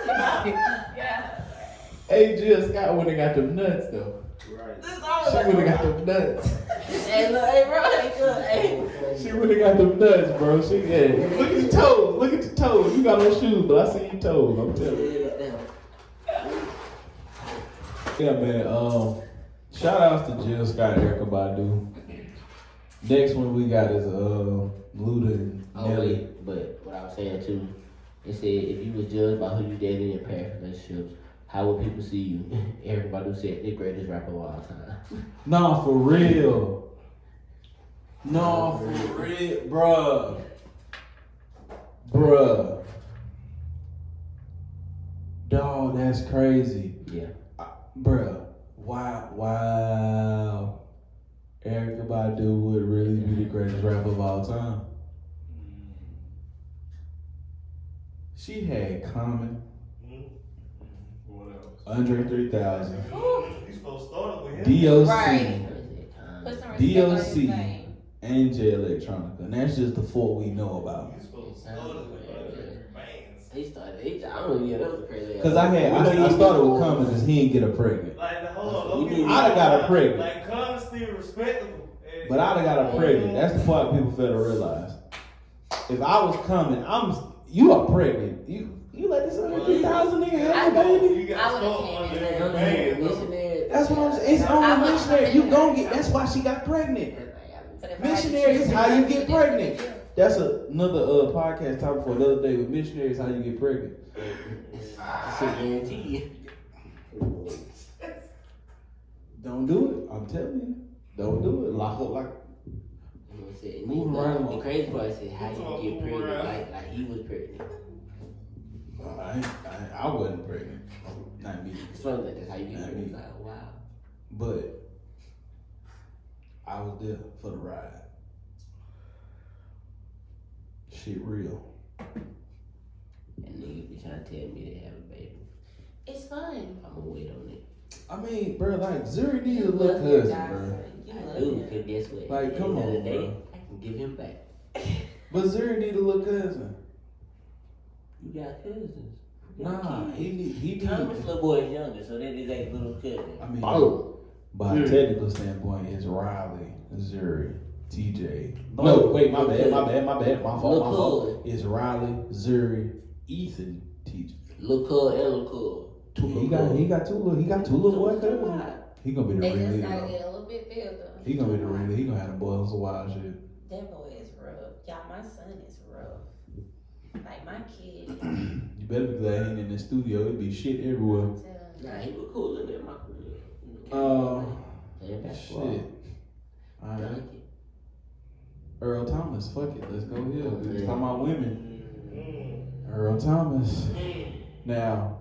Yeah. Hey, Jill Scott would have got them nuts though. Right. She would have got them nuts. Hey, look, hey, bro, hey. She would have got them nuts, bro. She look at your toes. Look at your toes. You got no shoes, but I see your toes. I'm telling you. Yeah, man. Shout outs to Jill Scott, Erykah Badu. Next one we got is Luda and Nelly. Wait, but what I was saying too, it said if you was judged by who you dated in past relationships, how would people see you? Erykah Badu said the greatest rapper of all time. Nah, for real. No, for real, bruh. Dog, that's crazy. Yeah. Bruh, wow. Erykah Badu would really be the greatest rapper of all time. She had Common, What else? Andre 3000, You supposed to start with him. DOC, Right. Put some respect on his DOC, name. and J Electronica. And that's just the four we know about. You supposed to start with bands. He started. I don't know. That was a crazy. Because I started with Common because he didn't get her pregnant. Like, hold on. I'd have got her pregnant. Like, Connor's still respectable. But I'd have got her pregnant. That's the part people fail to realize. If I was coming, you are pregnant. You let this 100,000 nigga have a baby? You got I would've start came under in band. Missionary. That's what I'm saying. It's only missionary. You gon' get. That's why she got pregnant. But if I had Missionary to is choose how you one, get it pregnant. would be That's another podcast topic for another day. With missionary is how you get pregnant. It's a guarantee. Don't do it. I'm telling you. Don't do it. Lock up like. Moving right along. The crazy part is how you get pregnant, like he was pregnant. I wasn't pregnant. Not me. It's funny that that's how you get Not pregnant. me. It's like, wow. But I was there for the ride. Shit real. And niggas be trying to tell me they have a baby. It's fun. I'm gonna wait on it. I mean, bro, like Zuri need a You little love your cousin, guy, bro. so you I love do, him. cause guess what? Like, At the come end of the on, day, bro. I can give him back. But Zuri need a little cousin. You got cousins. You got Nah, kids. he Thomas' little boy is younger, so that is a little cousin. I mean, Oh. by a technical standpoint, it's Riley, Zuri, TJ. No, wait, my bad. My fault. It's Riley, Zuri, Ethan, TJ. Little cool and little cool. He got two little boy cousins. He gonna be the They ring just leader. gotta though. get a little bit bigger. He gonna be the ring leader. He gonna have the boys some wild shit. That boy is rough. Y'all, my son is rough. Like my kid. You better be glad he ain't in the studio. It'd be shit everywhere. Nah, he was cool in there, my career. Shit. Basketball. Alright. Dunk it. Earl Thomas, fuck it. Let's go here. We was talking about women. Earl Thomas. Now,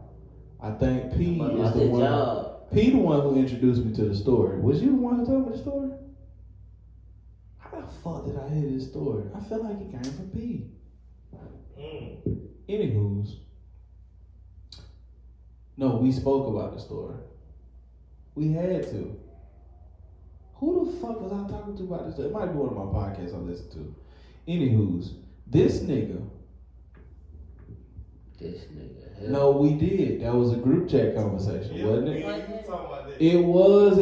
I think P But is what's the his one. job? P the one who introduced me to the story. Was you the one who told me the story? How the fuck did I hear this story? I feel like it came from P. Anywho's. No, we spoke about the story. We had to. Who the fuck was I talking to about this? It might be one of my podcasts I listened to. Anywho's, this nigga. This nigga. No, we did. That was a group chat conversation, wasn't it? It It was. I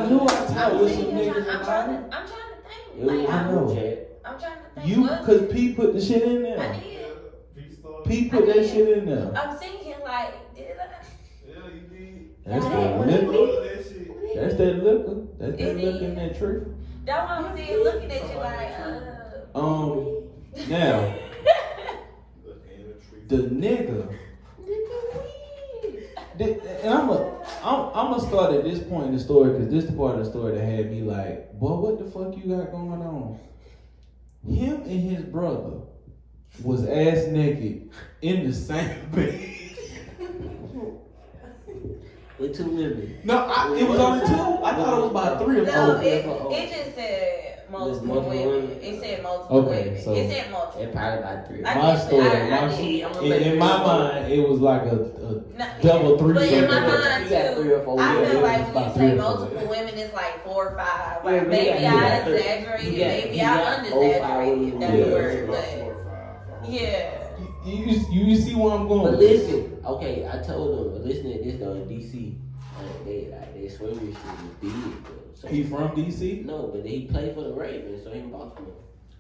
knew I talked with some niggas I'm about it. trying to think. It was- Like, I know. I'm trying to think. You, what- cause P put the shit in I there. did. P put that shit in there. I'm thinking like, did I? Yeah, you did. That's Yeah, that what liquor. That shit. That's that liquor. That's that It liquor in is. that tree. That's why I'm saying, looking at you like, Now, the nigga. And I'm gonna start at this point in the story because this is the part of the story that had me like, boy, what the fuck you got going on? Him and his brother was ass naked in the same bed. With 2 women. No, it was only 2. I thought it was about 3 or 4. No, it just said multiple women. It said multiple women. So it said multiple. It probably about 3. My story, in my mind, it was like a double 3. But in my mind You got 3 or 4. I feel like about when you 3 say or 4, multiple women, it's like 4 or 5. Like Yeah, maybe I three. exaggerated, Yeah, maybe you I got under-exaggerated. If that's the Yeah. word, About but 4 or 5. yeah. You see where I'm going? But listen, okay, I told them, but listen to this though, in DC, they swimming shit was big though. So He from DC? No, but he played for the Ravens, so he in Baltimore.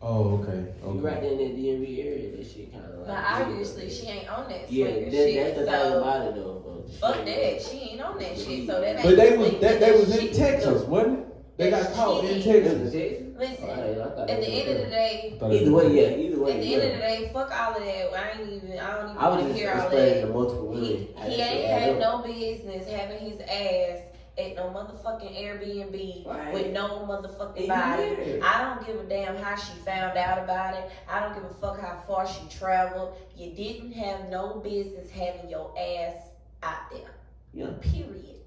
Oh, okay. He right there in that DMV area, that shit kind of like. But obviously, she ain't on that Yeah, swinger that's shit. the thing So about it though. fuck that. She ain't on that shit. So that ain't. But they was in shit. Texas, wasn't it? They got caught in Texas. Listen, At at the end of the day, either way, yeah, either way. at the end of the day, fuck all of that. I don't even I was want to just hear all explaining the that. multiple women. He ain't had no business having his ass at no motherfucking Airbnb Right. with no motherfucking He body. did. I don't give a damn how she found out about it. I don't give a fuck how far she traveled. You didn't have no business having your ass out there. Yeah. Period.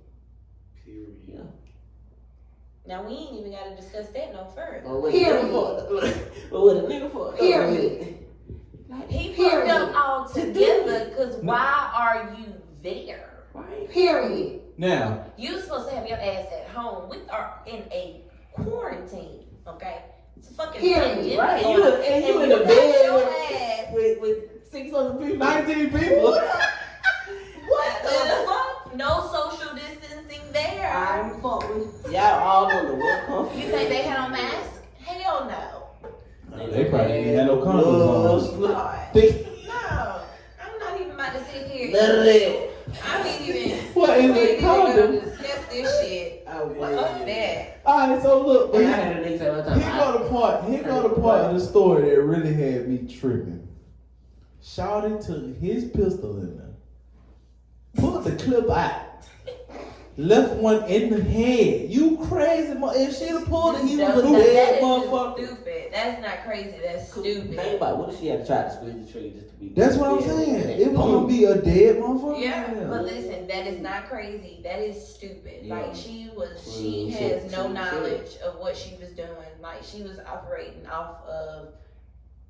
Yeah. Now we ain't even gotta discuss that no further. But what a nigga for? Period. He fucked up all together because why are you there? Right. Period. Now, You supposed to have your ass at home. We are in a quarantine, okay? It's a fucking pandemic. Right. going You on, and you in you the got bed your ass. with 6 other people. 19 people. What the fuck? No social distancing there. Y'all all on the one comfort. You think they had on masks? Hell no. They probably didn't have no condoms on. God. Think- No. I'm not even about to sit here. Literally. I ain't even. What is we a ain't even gonna condom? discuss this shit. Fuck that. Alright, so look, And I had a nigga say one time. here go the part of the story that really had me tripping. Shawty took his pistol in there, pulled the clip out, left one in the head. You crazy, if she'd have pulled it, he was a dead motherfucker. Stupid. That's not crazy. That's stupid. Think about it. What if she had tried to squeeze the trigger just to be? That's what I'm saying. It was gonna be a dead motherfucker. Yeah, but listen, that is not crazy. That is stupid. Yeah. Like she has no knowledge of what she was doing. Like she was operating off of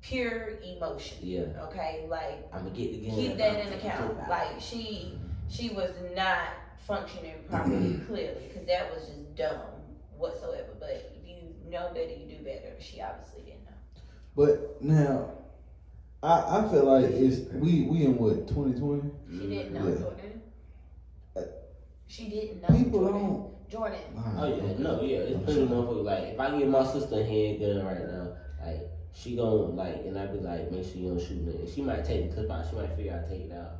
pure emotion. Yeah. Okay, like I'm gonna get the gun. keep that in account. Like she was not functioning properly, clearly, because that was just dumb whatsoever. But if you know better, you do better. She obviously didn't know. But now, I feel like we in what 2020. She didn't know, Yeah. Jordan. She didn't know. People Jordan. Oh yeah, no, yeah. It's plenty of motherfuckers. Like if I give my sister a handgun right now, like she gon' like, and I be like, make sure you don't shoot me. She might take the clip out. She might figure out to take it out,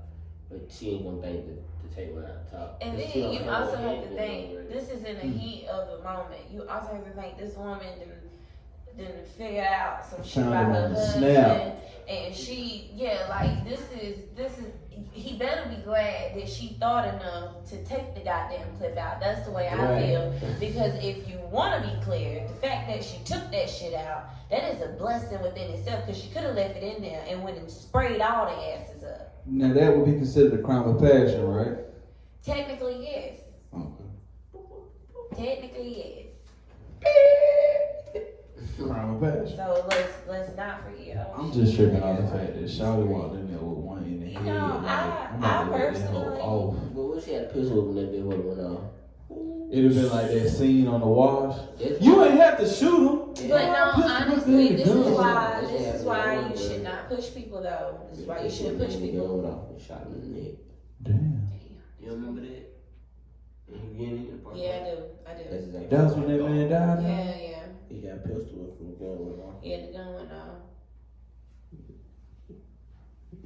but she ain't gonna think to take one out the top. And then you also have to think, this is in the heat of the moment. You also have to think this woman didn't figure out some shit Found about it her on the husband. snap. And she, like this is, he better be glad that she thought enough to take the goddamn clip out. That's the way I Right. feel. Because if you want to be clear, the fact that she took that shit out, that is a blessing within itself. Because she could have left it in there and went and sprayed all the asses up. Now that would be considered a crime of passion, right? Technically, yes. Okay. Technically, Crime of passion. yes. So let's not forget. I'm just tripping off the fact that Shawty walked in there with one in the You head. know, Like, I'm I about to let that hoe personally- off. But what she had a pistol when that bitch went off? It'd have been like that scene on the wash. That's- You ain't have to shoot him. But no, Pistol honestly, with this the is gun. why you should not push people though. This is why you shouldn't push people. Shot him in the neck. Damn. You remember that? And he getting in the park. Yeah, I do. That's exactly That was when that man died. Yeah. He got a pistol from the gun went off. Yeah, the gun went off.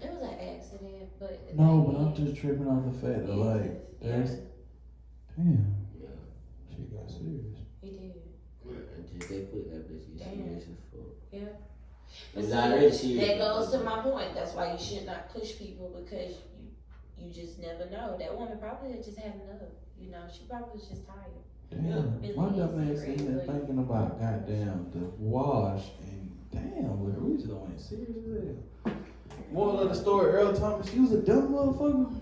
It was an accident, but No, but I'm just tripping off the fact that like that's damn. Yeah. She got serious. he did. And just they put that bitch in Damn. serious as fuck. Yeah. It's See, already serious. that goes to my point. That's why you should not push people because you just never know. That woman probably had just had enough. You know, she probably was just tired. Damn, my dumb ass sitting there thinking about goddamn the wash and damn, we just went serious as hell. Moral of the story, Earl Thomas, she was a dumb motherfucker.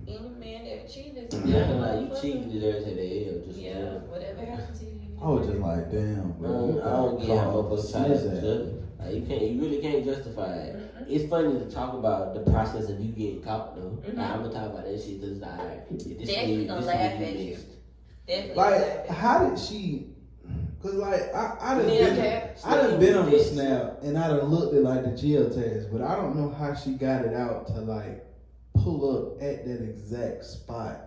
Any man that cheated, You cheated deserve to the L. Just whatever happened to you. I was just like, damn, bro. I don't get how motherfuckers try to like, you really can't justify it. Mm-hmm. It's funny to talk about the process of you getting caught though. Mm-hmm. Like, I'm gonna talk about that shit because definitely gonna laugh at you. Definitely. Like, how did she? Cause like I done been on the snap and I done looked at like the geotags, but I don't know how she got it out to like pull up at that exact spot.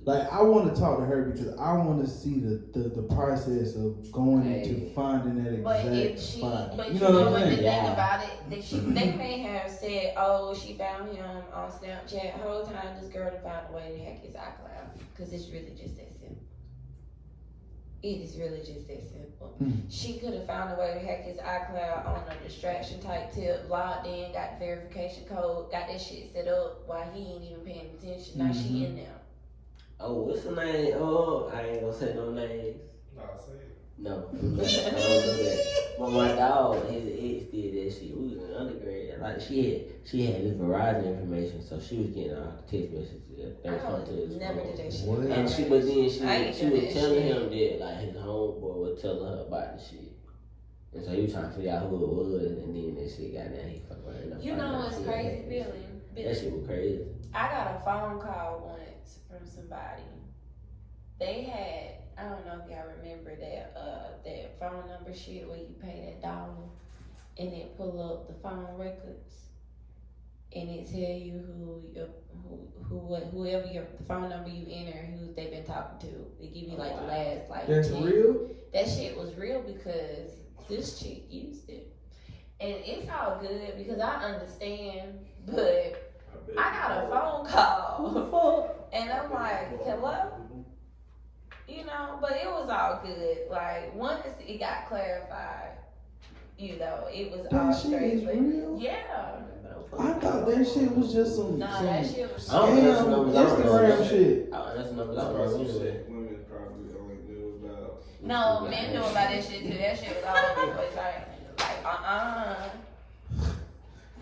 Like I want to talk to her because I want to see the process of going into finding that exact spot. But you know what the thing about it, they may have said, oh, she found him on Snapchat. The whole time this girl found a way to hack his iCloud because it's really just that simple. It is really just that simple. She could have found a way to hack his iCloud on a distraction type tip, logged in, got the verification code, got that shit set up while he ain't even paying attention. Now she in there. Oh, what's the name? Oh, I ain't gonna say no names. No, say it. No, I don't do that. But my dog, his ex did that shit. We was in undergrad. Like she had this Verizon information, so she was getting all the text messages. Never did that shit. And then she was telling him that like his homeboy was telling her about the shit. And so he was trying to figure out who it was, and then that shit got down. He fucked around. You know what's crazy, Billy? That shit was crazy. I got a phone call once from somebody. They had, I don't know if y'all remember that phone number shit where you pay that $1 and it pull up the phone records and it tell you whoever the phone number you enter, who they've been talking to. It give you like the last like. That's 10. real? That shit was real because this chick used it. And it's all good because I understand, but I got a phone call and I'm like, hello? You know, but it was all good. Like, once it got clarified, you know, it was all straight. But real? Yeah. I thought that shit was just some that shit was Instagram shit. That's another shit women probably only knew about. No, men knew about that shit too. That shit was all over the place.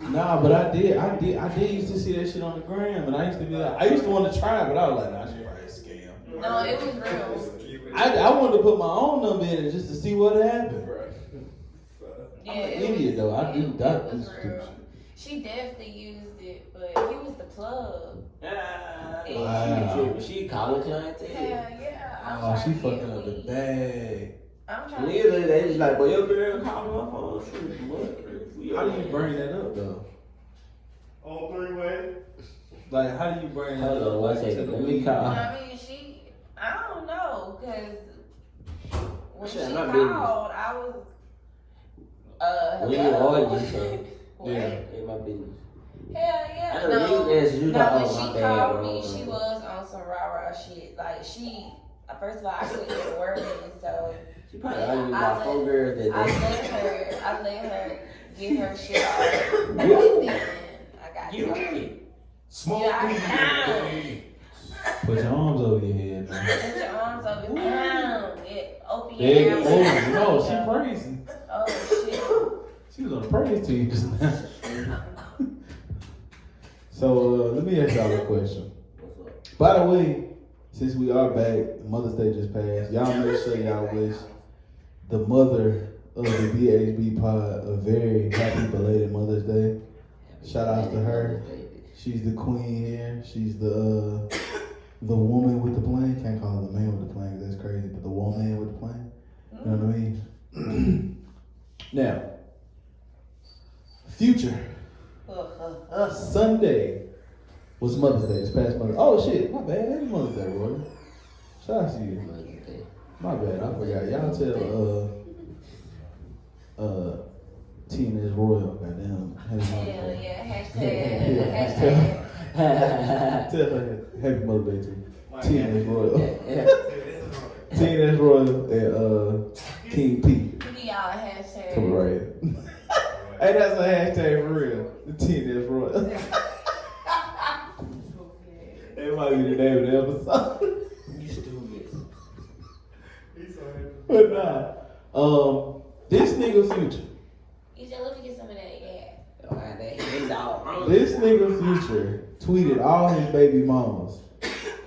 Nah, but I did used to see that shit on the gram, and I used to be like, I used to want to try it, but I was like, nah, she probably a scam. No, it was real. I wanted to put my own number in it just to see what happened. Yeah, I'm an idiot though. I do that. She definitely used it, but he was the plug. Wow. She college like that. Yeah. Oh, she fucking up the bag. I'm trying Literally, they just like, boy, your girl called my phone. How do you bring that up though? On three-way. Like, how do you bring that Hold on, up? one second. Let me call. I mean, I don't know, because when she not called, I was, when you argue, so yeah, in my business. Hell yeah. I know when she called me, she was on some rah-rah shit. Like, first of all, I couldn't get a word in, so she probably argued about 4 girls that day. I let her get her shit off. And then I got you. Smoke weed every day. Put your arms over your head, man. Put your arms over your head. Open your arms. Oh, no, she praising. Oh, shit. She was on praise to you just now. So, let me ask y'all a question. By the way, since we are back, Mother's Day just passed. Y'all make sure y'all wish the mother of the BHB Pod a very happy belated Mother's Day. Shout out to her. She's the queen here. She's the woman with the plan. Can't call her the man with the plan because that's crazy, but the woman with the plan. You know what I mean? Now, Future. Sunday was Mother's Day. It's past Mother's Day. Oh shit, my bad. Happy Mother's Day, Roy. Shout out to you. My bad, I forgot. Y'all tell Tina's Royal, goddamn. Hell yeah, hashtag. Tell her happy Mother's Day to Tina's Royal. Tina's Royal and King P. Give y'all a hashtag. Come right. Hey, that's a hashtag for real. The Tina's Royal. might be the name of the episode. You stupid. But this nigga Future. You said, let me get some of that. This nigga Future tweeted all his baby mamas.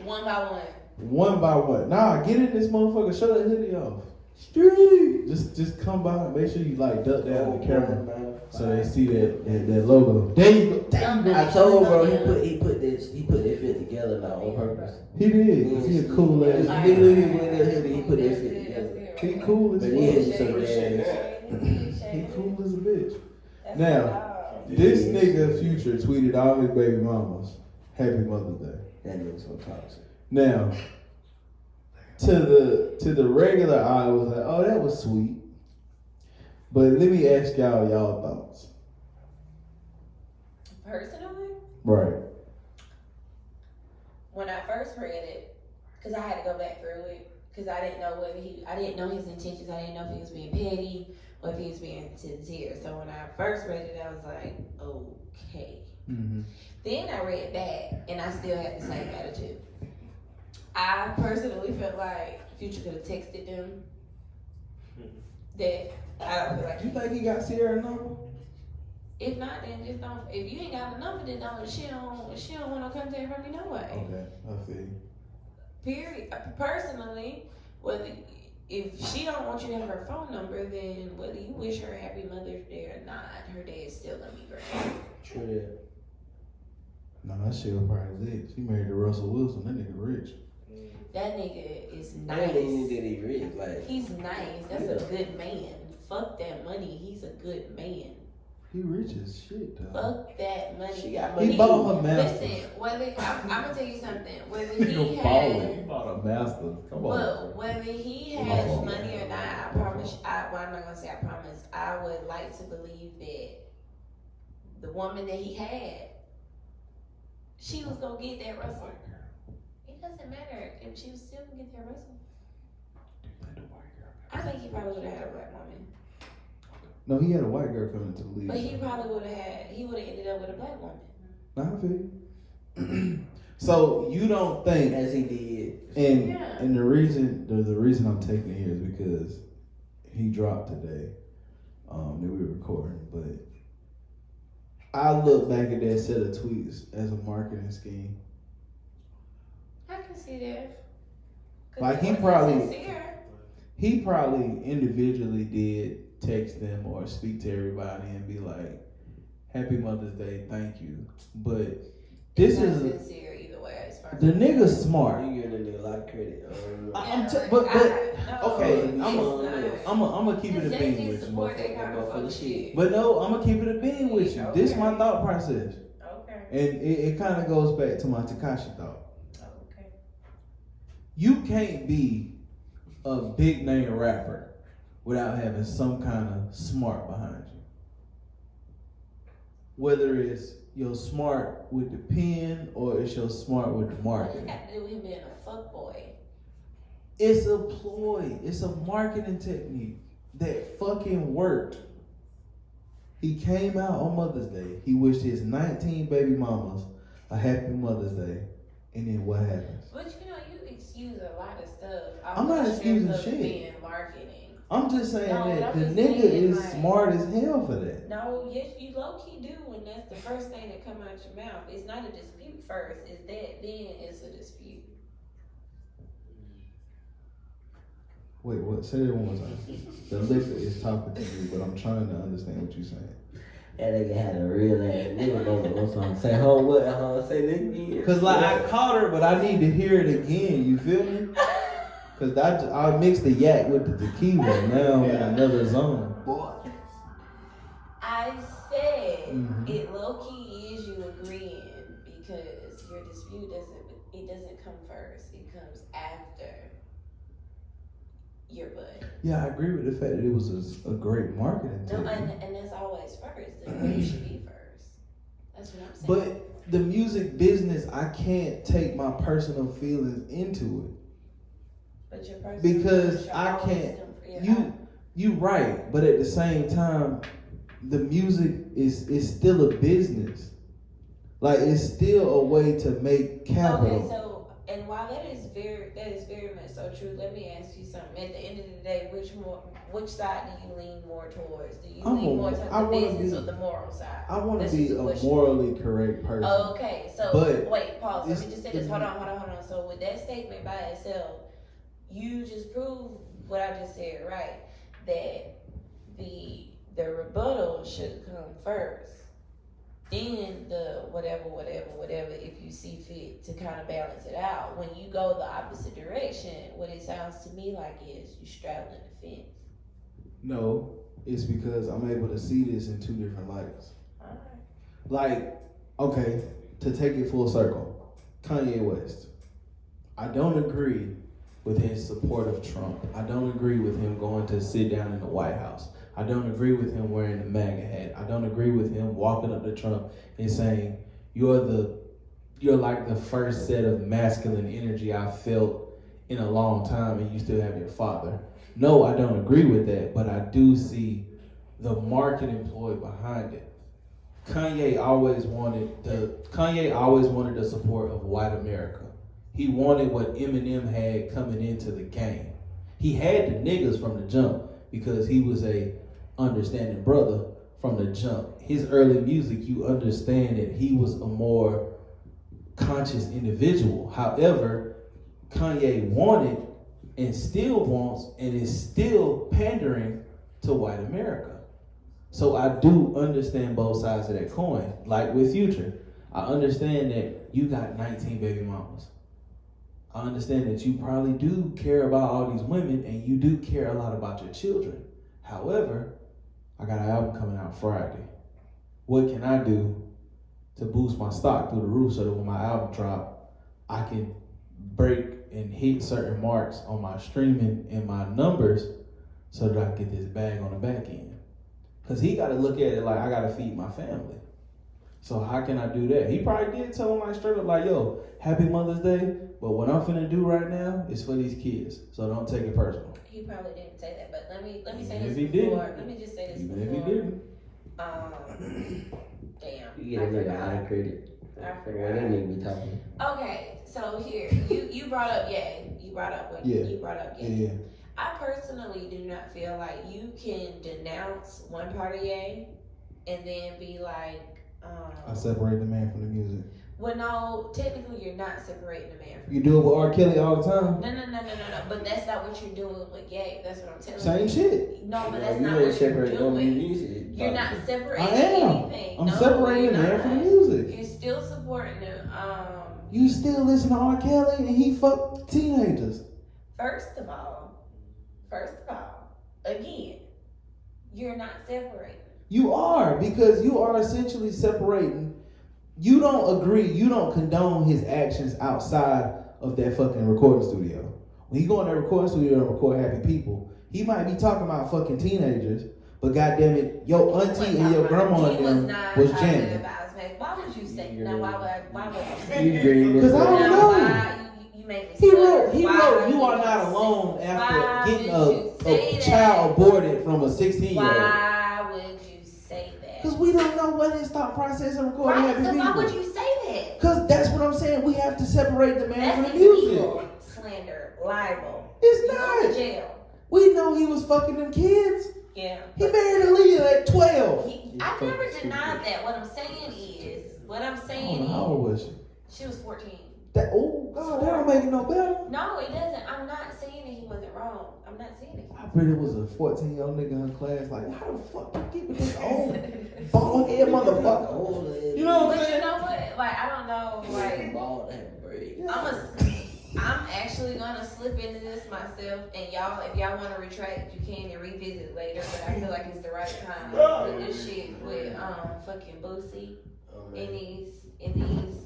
One by one. One by one. Nah, get in this motherfucker. Show that hoodie off. Street. Just come by. Make sure you like duck down the camera so they see that logo. There you go. I told bro he put that fit together now on purpose. He did. He a cool ass. He put that fit together. He cool as But fuck. he had some ass. He cool as a bitch. Now, this nigga Future tweeted all his baby mamas, Happy Mother's Day. That nigga's so toxic. Now, to the regular eye was like, oh, that was sweet. But let me ask y'all thoughts. Personally? Right. When I first read it, because I had to go back through it, because I didn't know I didn't know his intentions. I didn't know if he was being petty or if he was being sincere. So when I first read it, I was like, okay. Mm-hmm. Then I read back, and I still had the same attitude. I personally felt like Future could have texted them. That I don't feel like You think he got Sierra number? If not, then just don't. If you ain't got a number, then don't. She don't want no contact from me no way. Okay, I feel you. Period. Personally, if she don't want you to have her phone number, then whether you wish her a happy Mother's Day or not, her day is still gonna be great. True that. No, that shit was probably lit. She married to Russell Wilson. That nigga rich. That nigga is I nice. ain't even that he rich. Like He's nice. That's a good man. Fuck that money. He's a good man. He rich as shit, though. Fuck that money. She got money. He bought her master. Listen, I'm gonna tell you something. Whether He he don't had, ball it. He bought a master. Come on. but whether he has money or not, I promise. I'm not gonna say I promise. I would like to believe that the woman that he had, she was gonna get that Russell. It doesn't matter if she was still gonna get that Russell. I think he probably would have had a black woman. No, he had a white girl coming to the league. But he probably would have ended up with a black woman. Nah, I feel you. So you don't think, as he did. and the reason I'm taking it here is because he dropped today that we were recording, but I look back at that set of tweets as a marketing scheme. I can see that. Like he probably individually did text them or speak to everybody and be like, Happy Mother's Day, thank you. But this is sincere either way as far as the nigga's smart. You giving a nigga a lot of credit. Okay, I'm gonna keep it a bean with you. But no, I'm gonna keep it a bean with you. Okay. This is my thought process. Okay. And it kind of goes back to my Tekashi thought. Okay. You can't be a big name rapper without having some kind of smart behind you. Whether it's your smart with the pen or it's your smart with the marketing. What does that have to do with him being a fuckboy? It's a ploy. It's a marketing technique that fucking worked. He came out on Mother's Day. He wished his 19 baby mamas a happy Mother's Day. And then what happens? But you know, you excuse a lot of stuff. I'm not excusing shit. Being marketing. I'm just saying that I'm the just nigga saying, is like, smart as hell for that. No, yes, you low key do, and that's the first thing that come out your mouth. It's not a dispute first. It's that then it's a dispute. Wait, what? Say that one more time. The liquor is talking to me, but I'm trying to understand what you're saying. That nigga had a real ass nigga moment one time. Say, ho, what? Say that again. Cause like I caught her, but I need to hear it again. You feel me? Cause I mixed the yak with the tequila. Now I'm in another zone. I said it low key is you agreeing because your dispute doesn't come first. It comes after your butt. Yeah, I agree with the fact that it was a great marketing No, technique. and that's always first. The way should be first. That's what I'm saying. But the music business, I can't take my personal feelings into it. But your personal Because should I always can't. come for your You right, but at the same time, the music is still a business. Like, it's still a way to make capital. Okay, so, and while that is very much so true, let me ask you something. At the end of the day, which side do you lean more towards? Do you lean more towards the business or the moral side? I want to be a morally correct person. Okay, so wait, pause. Let me just say this. Hold on. So with that statement by itself, you just proved what I just said, right? That the rebuttal should come first. Then the whatever, if you see fit to kind of balance it out. When you go the opposite direction, what it sounds to me like is you straddling the fence. No, it's because I'm able to see this in two different lights. Alright. Like, okay, to take it full circle, Kanye West. I don't agree with his support of Trump. I don't agree with him going to sit down in the White House. I don't agree with him wearing the MAGA hat. I don't agree with him walking up to Trump and saying, you're like the first set of masculine energy I've felt in a long time and you still have your father. No, I don't agree with that, but I do see the market employed behind it. Kanye always wanted the support of white America. He wanted what Eminem had coming into the game. He had the niggas from the jump because he was a understanding brother from the jump. His early music, you understand that he was a more conscious individual. However, Kanye wanted and still wants and is still pandering to white America. So I do understand both sides of that coin. Like with Future, I understand that you got 19 baby mamas. I understand that you probably do care about all these women and you do care a lot about your children. However, I got an album coming out Friday. What can I do to boost my stock through the roof so that when my album drop, I can break and hit certain marks on my streaming and my numbers so that I can get this bag on the back end? Because he got to look at it like, I got to feed my family. So how can I do that? He probably did tell him like straight up like, yo, happy Mother's Day, but what I'm finna do right now is for these kids, so don't take it personal. He probably didn't say that, but let me say Even this if he before. didn't. Let me just say this Even before. if he didn't. Damn. You get a nigga a lot of credit. I For what forgot. that nigga be talking. Okay, so here you brought up Ye. You brought up what? Yeah. You brought up Ye. Yeah. I personally do not feel like you can denounce one part of Ye and then be like, I separate the man from the music. well, no, technically you're not separating the man from You do it with R. Kelly all the time? No. But that's not what you're doing with Ye. That's what I'm telling Same you. shit. No, but that's You not ain't what you're separating no doing. music. You're not separating I am. anything. I'm No, separating you're the man not. from the music. You're still supporting the You still listen to R. Kelly and he fucked teenagers. First of all, again, you're not separating. You are, because you are essentially separating. You don't agree, you don't condone his actions outside of that fucking recording studio. When he go in that recording studio and record happy people, he might be talking about fucking teenagers, but goddamn it, your auntie and your grandma and them was jamming. Why would you say? Now, why would you say You that? agree? Because I don't Now, know. why you made me He stutter. wrote, Why you are did not say- alone Why after getting would you say a that? child aborted from a 16-year-old. Why would you say that? Because we don't know what his thought process of recording Right, happy so people. why would you say that? Because that's what I'm saying. We have to separate the man That's from the music. illegal. Slander, libel. It's You go to not. jail. We know he was fucking them kids. Yeah. He married Aaliyah at 12. I never denied that. What I'm saying is, How old was she? she was 14. Oh, God, that don't make it no better. No, it doesn't. I'm not saying that he wasn't wrong. I'm not saying it. I bet it was a 14-year-old nigga in her class. Like, how the fuck you keep it this old? Bald head motherfucker. You know what I'm But you saying? know what? Like, I don't know. Like, Ball that break. I'm actually gonna slip into this myself, and y'all, if y'all want to retract, you can and revisit later. But I feel like it's the right time to put this shit with fucking Boosie in these.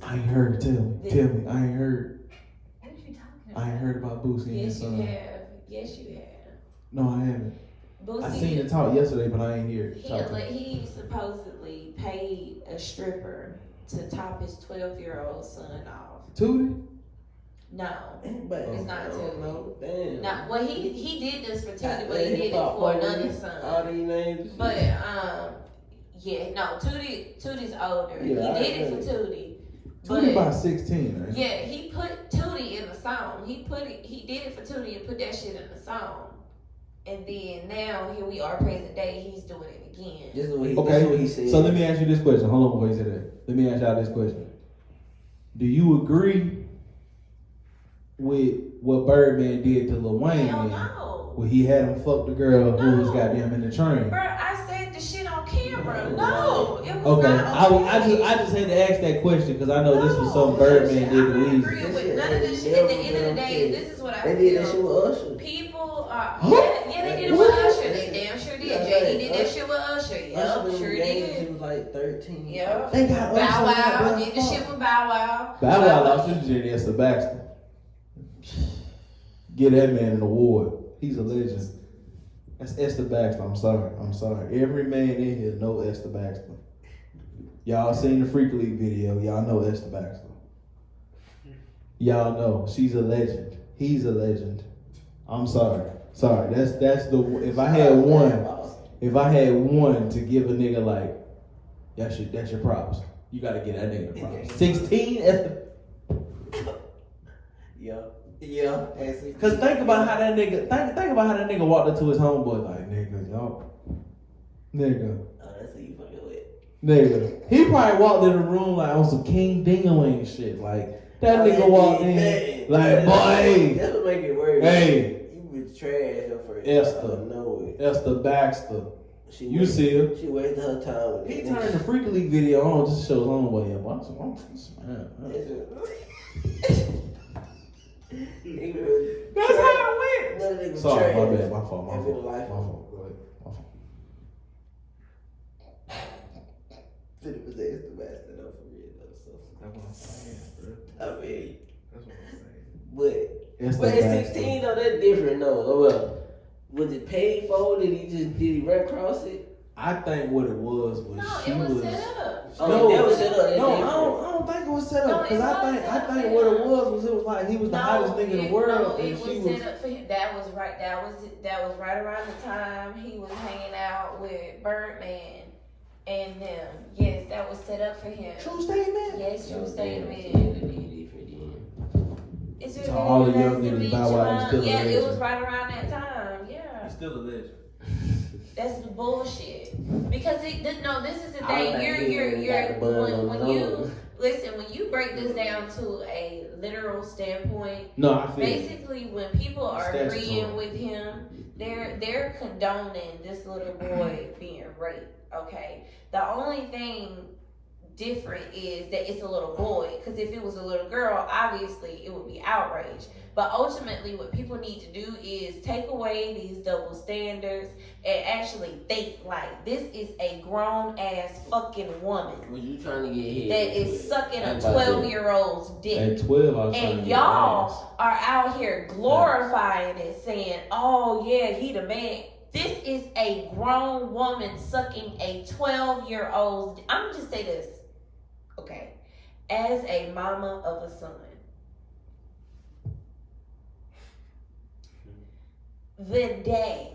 I ain't heard. Tell me. I ain't heard. What are you talking about? I ain't heard about Boosie and his Yes, you son. have. Yes, you have. No, I haven't. Boosie. I seen it talk yesterday, but I ain't hear it. He supposedly paid a stripper to top his 12-year-old son off. Tootie? No, But it's not Tootie. No, damn. No, well, he did this for Tootie, but he did it for another All son. these names. But Yeah, no, Tootie's older. Yeah, he did it for Tootie. Tootie about 16, right? Yeah, he put Tootie in the song. He did it for Tootie and put that shit in the song. And then now here we are, present day. He's doing it again. This is what he said. So let me ask you this question. Hold on before you say that. Let me ask y'all this question. Do you agree with what Birdman did to Lil Wayne? Hell no. Where he had him fuck the girl who was goddamn in the train. Bro, I said the shit on camera. No, it was Okay, not on camera. I just had to ask that question because I know this was something Birdman did to I don't Weezy. agree with none of this shit. At the end of the day, this is what I feel. They did that shit with Usher. People are yeah, they did it with Usher. They damn sure did. JD did that shit with Usher. Yup, sure did. He was like 13. Yep. They got Bow Usher. Wow did the shit with Bow Wow. Bow Wow lost his virginity to Esther Baxter. Get that man an award. He's a legend. That's Esther Baxter. I'm sorry. Every man in here know Esther Baxter. Y'all seen the Freak League video. Y'all know Esther Baxter. Y'all know she's a legend. He's a legend. I'm sorry. That's the if I had one to give a nigga like that's your props. You gotta get that nigga the props. 16 Esther. Yeah. Cause think about how that nigga walked up to his homeboy like nigga. Oh, that's who you fucking with. nigga. He probably walked in the room like on some King Ding-a-ling shit. Like that nigga walked in like boy. That's what make it worse. Hey, you was trash at first. Esther Baxter. You see her? She wasted her time with He turned the Freak League video on just to show his homeboy. Yeah, but That's how it went. Sorry, my bad. My fault. Go ahead. It was the bastard though, for real though. So That's what I'm saying, bro. I mean, That's what I'm saying. but at 16 though, that's different though. Oh, well, was it paid for? Did he run across it? I think what it was No, she it was was set up. Oh, that was set up. No, I don't think it was set up. Because I think what it was like he was the hottest nigga in the world. No, and it she was set up for him. That was right around the time he was hanging out with Birdman and them. Yes, that was set up for him. True statement? Yes, true statement. It's So all the young niggas Bow Wow is still a yeah, legend. it was right around that time. Yeah. He's still a legend. That's the bullshit. Because this is the I thing. like You're when you nose. listen, when you break this down to a literal standpoint, No, I feel basically when people are Statutory. agreeing with him, they're condoning this little boy being raped. Okay. The only thing different is that it's a little boy, because if it was a little girl, obviously it would be outrage. But ultimately what people need to do is take away these double standards and actually think like this is a grown ass fucking woman Was you trying to get hit? that is sucking a 12-year-old's dick. At 12, I was trying to And get y'all are out here glorifying it, saying, oh yeah, he the man. This is a grown woman sucking a 12-year-old's. I'm gonna just say this, okay? As a mama of a son, the day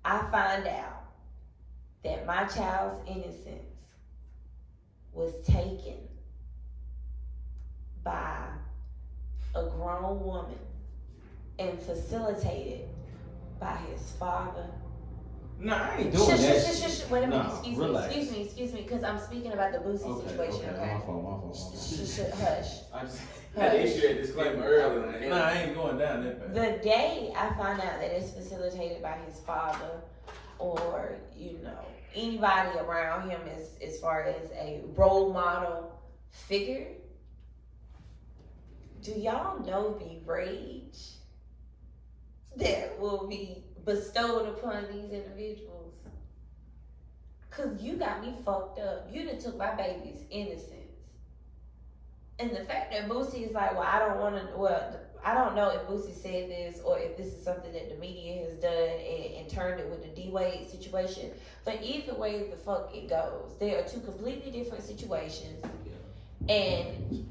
I find out that my child's innocence was taken by a grown woman and facilitated by his father. Nah, I ain't doing that. Wait a minute, Nah, excuse relax. me, because I'm speaking about the Boosie situation, okay? My fault. Hush. I just had to issue that disclaimer earlier. Nah, I ain't going down that path. The day I find out that it's facilitated by his father or, anybody around him as far as a role model figure, do y'all know the rage that will be bestowed upon these individuals? Cause you got me fucked up. You done took my baby's innocence. And the fact that Boosie is like, I don't know if Boosie said this or if this is something that the media has done and turned it with the D-Wade situation. But either way the fuck it goes, there are two completely different situations. And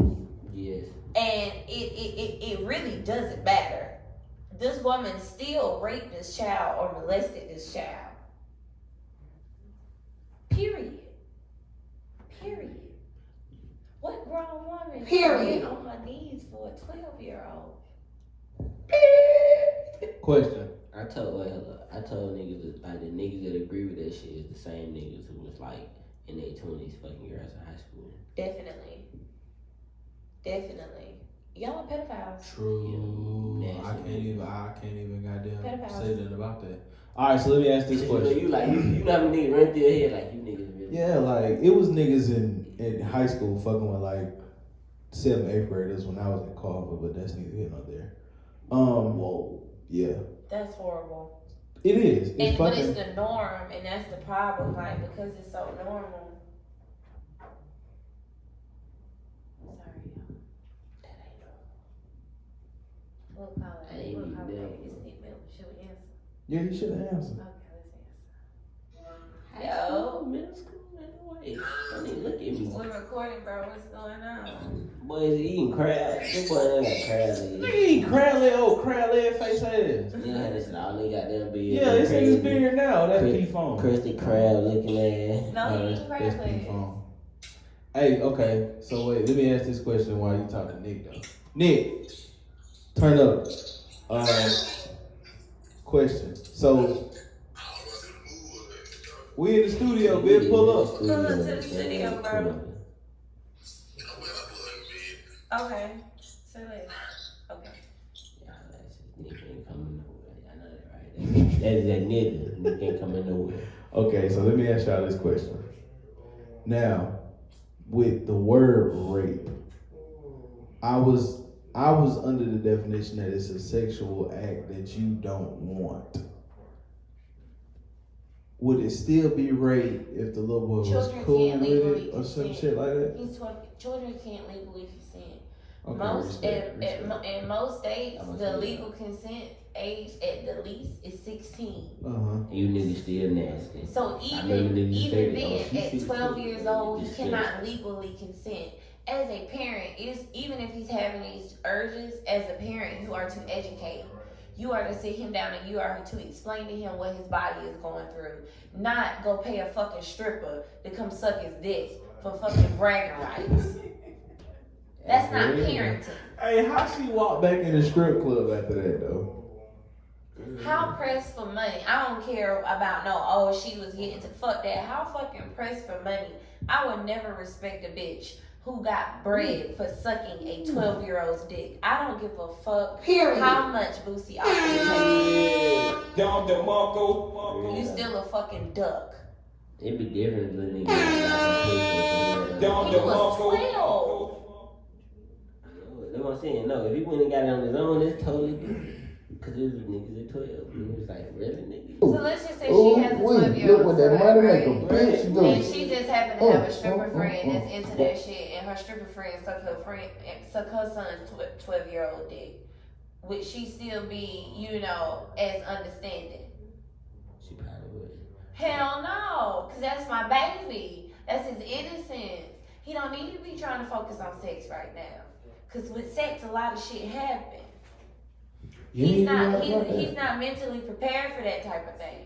yes. And it really doesn't matter. This woman still raped this child or molested this child. Period. What grown woman Period. get on her knees for a 12-year-old? Question. I told niggas like the niggas that agree with that shit is the same niggas who was like in their 20s fucking girls in high school. Definitely. Y'all are pedophiles. True. Yeah, I can't even goddamn Pedophiles. say nothing about that. All right, so let me ask this question. You know how many niggas run through your head like you niggas really? Yeah, like it was niggas in high school fucking with like 7th, 8th graders when I was in Carver, but that's neither here nor there. Whoa. Yeah. That's horrible. It is. It's But fucking. it's the norm, and that's the problem. Like, because it's so normal. Sorry, y'all. That ain't normal. We'll call it. Ain't We'll call me, it. no. It's Nick Miller. Should we answer? Yeah, you should have answered. Okay, let's answer. Middle school, anyway. Don't even look at me. We're recording, bro. What's going on? Boys eating crab. Them boys ain't got crab Nigga legs. eat crab leg, old crab leg face ass. Yeah, that's all they got them beard. Yeah, it's in his beard now. That's Chris- P-Phone. Crusty crab looking ass. No, he eating crab That's legs. P-Phone. Hey, okay. So wait, let me ask this question while you talk to Nick though. Nick, turn up. Question. So we in the studio, bitch. Pull up. Pull up to the studio, bro. Okay. Say later. Okay. Yeah, that's just nigga ain't coming nowhere. I know that, right? That is that nigga. Nigga ain't coming nowhere. Okay, so let me ask y'all this question. Now, with the word rape, I was under the definition that it's a sexual act that you don't want. Would it still be rape if the little boy was Children cool can't with legally it or some consent. shit like that? Children can't legally consent. Okay, Most respect. in most states, I'm gonna the say legal consent age at the least is 16. You niggas still nasty. So I remember niggas say that, oh, then, she's at 12 16, years old, he it's cannot legally consent. As a parent, even if he's having these urges, as a parent, you are to educate. You are to sit him down and you are to explain to him what his body is going through. Not go pay a fucking stripper to come suck his dick for fucking bragging rights. That's not parenting. Hey, how she walked back in the strip club after that though? How pressed for money? I don't care about she was getting to fuck that. How fucking pressed for money? I would never respect a bitch who got bread for sucking a 12-year-old's dick. I don't give a fuck Period. how much Boosie Austin paid. Down the Marco. You still a fucking duck. It'd be different if little niggas. Down He the was Marco. 12. That's what I'm saying. No, if he went and got it on his own, it's totally different. Because it was niggas at 12. And it was like, really, nigga? So let's just say she has a 12-year-old Look what that son, money make a right? bitch do. And she just happened to have a stripper friend that's into that shit, and her stripper friend suck her son's 12-year-old dick. Would she still be, as understanding? She probably would. Hell no, because that's my baby. That's his innocence. He don't need to be trying to focus on sex right now. Because with sex, a lot of shit happens. He's not mentally prepared for that type of thing.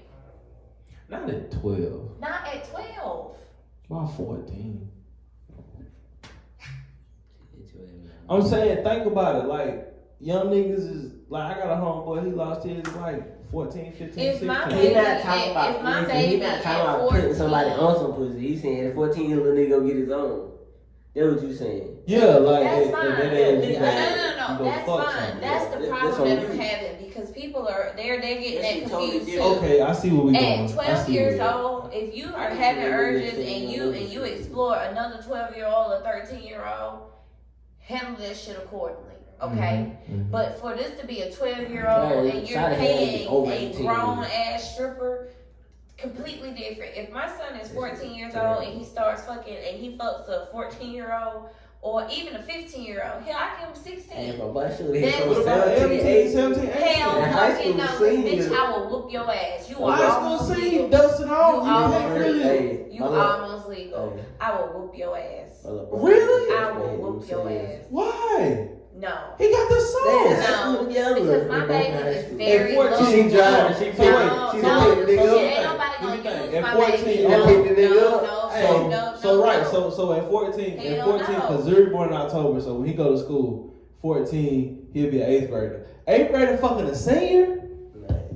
Not at 12. Not at 12. About 14. It's whatever. I'm saying, think about it. Like, young niggas is, like, I got a homeboy, he lost his, like, 14, 15, If 16. my He baby- not talking if about my listen, baby he not talking at about putting 14 somebody on some pussy. He's saying the 14-year-old nigga go get his own. That's what you saying. Yeah, like, That's if fine. that No, ass, you that's go fuck fine. something. That's the That's problem on that you. we're having because people are they're getting That that shit totally confused too. different. Okay, I see what we doing. At I 12 see years what old, if you are having urges and you explore another 12-year-old or 13-year-old, handle that shit accordingly. Okay? Mhm. But for this to be a 12-year-old Yeah, and you're try to have paying it over a 18. grown ass stripper, completely different. If my son is 14 years old and he starts fucking and he fucks a 14-year-old or even a 15-year-old, hell, I give him 16. And my boy should That's have what so about 17, 17, 18? Hell, In high fucking school, no, senior. bitch, I will whoop your ass. You are High almost school legal. scene, dusting off. You You almost can't legal. really. Hey, You my little- almost legal. Hey. I will whoop your ass. Really? I will whoop your ass. Why? No. He got the sauce. No, because my baby is At very 14, low. she driving, she So wait, No, she's no, a nigga. ain't nobody gonna use at 14. So at 14, because Zuri born in October, so when he go to school, 14, he'll be an 8th grader. 8th grader fucking a senior?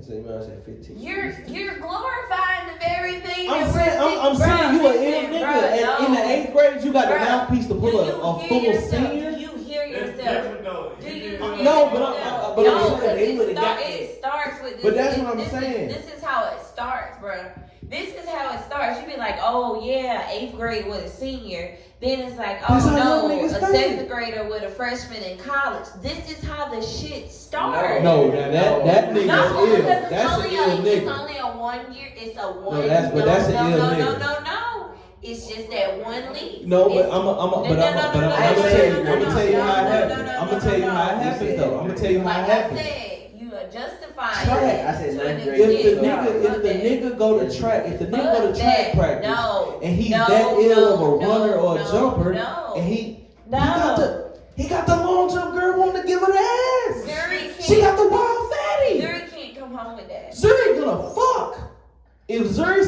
So you might say 15. You're glorifying the very thing. I'm saying you an ill nigga. In the 8th grade, you got the mouthpiece to pull a full senior. Do you hear yourself? No, but I'm saying it starts with this. But that's what I'm saying. This is how it starts, bro. This is how it starts. You be like, oh yeah, 8th grade with a senior. Then it's like, oh no, a 7th grader with a freshman in college. This is how the shit starts. No, that nigga's ill. That's an ill nigga. It's only a 1 year. It's a one. No, that's an ill nigga. No. It's just that one lead. No, but I'm gonna tell you how it happened. I'm gonna tell you how it happened though. I'm gonna tell you how it happened. Like I said, you are justifying. Track. I said 9th grade. If the nigga go to track, track practice, and he's that ill of a runner or a jumper, and he got the long jump girl wanting to give her the ass. She got the wild fatty. Zuri can't come home with that. Zuri gonna fuck. If Zuri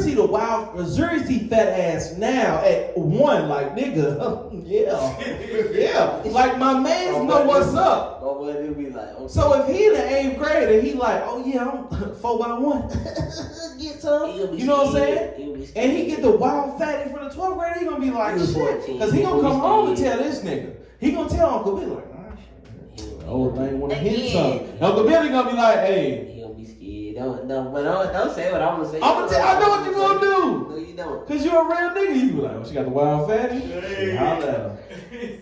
see fat ass now at 1, like nigga, yeah, like my mans know what's up. Be like, okay. So if he in the 8th grade and he like, oh yeah, I'm 4x1, get some, you know what I'm saying? And he get the wild fatty for the 12th grade, he gonna be like shit, because he gonna come home and tell this nigga. He gonna tell Uncle Billy like, oh, I ain't wanna hit something. Uncle Billy gonna be like, hey. Don't say what I'm gonna say. I know what you gonna do. No, you don't. Cause you're a real nigga. You be like, oh, she got the wild fatty. Holla at her.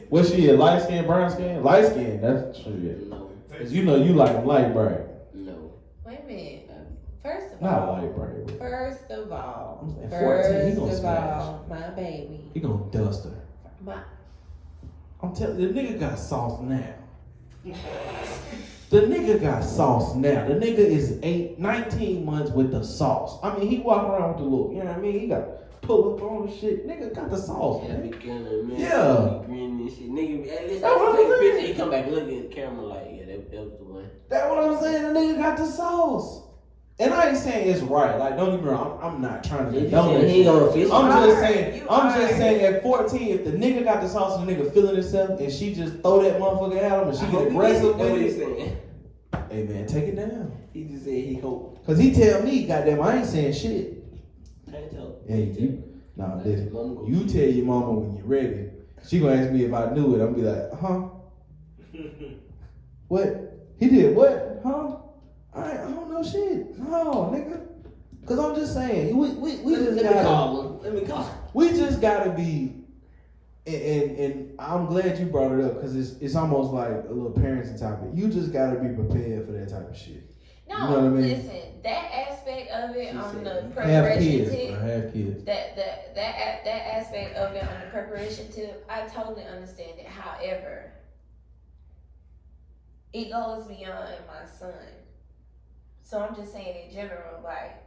What she is? Light skin, brown skin, light skin. That's what she is. No. Cause you know you like them light bright. No. Wait a minute. First of Not all, light bright. First of all, at 14, he gonna smash. my baby. He gonna dust her. I'm telling you, the nigga got sauce now. The nigga got sauce now. The nigga is 19 months with the sauce. I mean, he walking around with the look. You know what I mean? He got pull up on the shit. Nigga got the sauce, man. Yeah. Grinning shit. Nigga, at least I take a picture. He come back looking at the camera like, yeah, that was the one. That's what I'm saying. The nigga got the sauce. And I ain't saying it's right. Like, don't get me wrong. I'm not trying to condone it. I'm just saying at 14, if the nigga got the sauce and the nigga feeling himself and she just throw that motherfucker at him and she get aggressive with it. Hey man, take it down. He just said he hope. Cause he tell me, goddamn, I ain't saying shit. Can't tell. Hey, listen. You tell your mama when you're ready. She gonna ask me if I knew it. I'm gonna be like, huh? What? He did what? Huh? I don't know shit. No, nigga. Cause I'm just saying, we just gotta. Let me call him. We just gotta be. And I'm glad you brought it up because it's almost like a little parenting topic. You just gotta be prepared for that type of shit. No, you know what I mean? Listen, that aspect of it on the preparation tip. Have kids. That aspect of it on the preparation tip, I totally understand it. However, it goes beyond my son. So I'm just saying in general, like,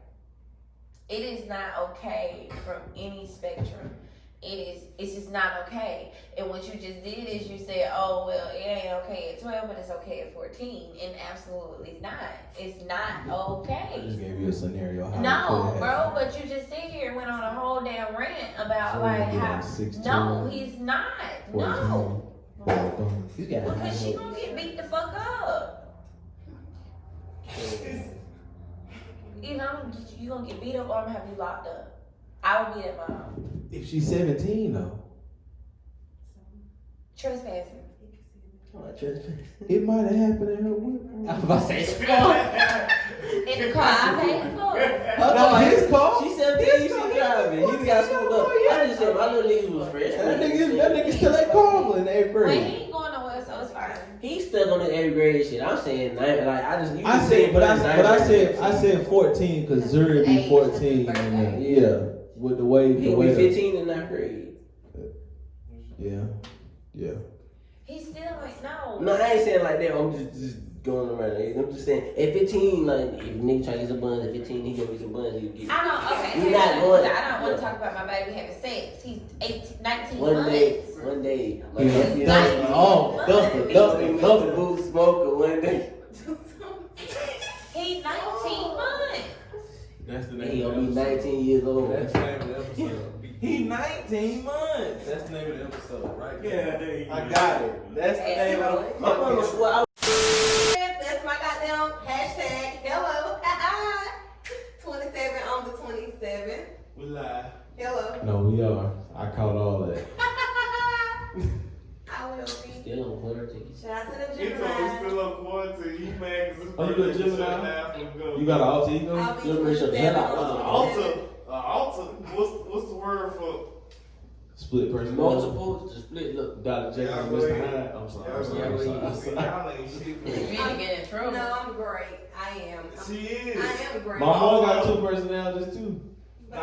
it is not okay from any spectrum. It's just not okay. And what you just did is you said, oh, well, it ain't okay at 12, but it's okay at 14. And absolutely not. It's not okay. I just gave you a scenario. No, bro, but you just sit here and went on a whole damn rant about so like how, no, he's not. 14, no. 14. Because she gonna get beat the fuck up. Either you gonna get beat up or I'm gonna have you locked up. I would be that mom. If she's 17 though. Trespassing. It might have happened in her whip. I was about to say in the car I paid for. No, his car. She said she driving. He got schooled up. I just said my little nigga was fresh. That nigga still at Carmel in the 8th grade. Well, he ain't going nowhere, so it's fine. He's stuck on the 8th grade shit. I'm saying I said 14 because Zuri be 14. And yeah, with the way he be 15 in 9th grade. Yeah. He's still like no. No, I ain't saying like that. I'm just going around. I'm just saying at 15, like if a nigga try to get some buns at 15, he gonna get some buns. He get. I know. Okay. You're not going. I don't want to talk about my baby having sex. He's 19 One months. One day. Like, Duster boot smoker one day. He's 19 months. That's the name He of gonna the be episode. 19 years old. That's the name of the episode. He 19 months. That's the name of the episode, right? Yeah, I got it. That's the name of the episode. That's my goddamn hashtag. Hello. 27 on the 27. We live. Hello. No, we are. I caught all that. I will be. Still on quarantine. Shout out to the He told me Gemini. still on quarantine. He mad because his Oh, you birthday a Gemini? shut down from go. You got an alter ego? I'll be You're rich up 27 hell on the 27. Alter. What's the word for? Split person. Multiple to split. Look, Dr. J. Yeah, Mr. Hyde. I'm sorry. Y'all ain't shit. You need to get in trouble. No, I'm great. I am. She is. I am great. My mom got 2 personalities too. But I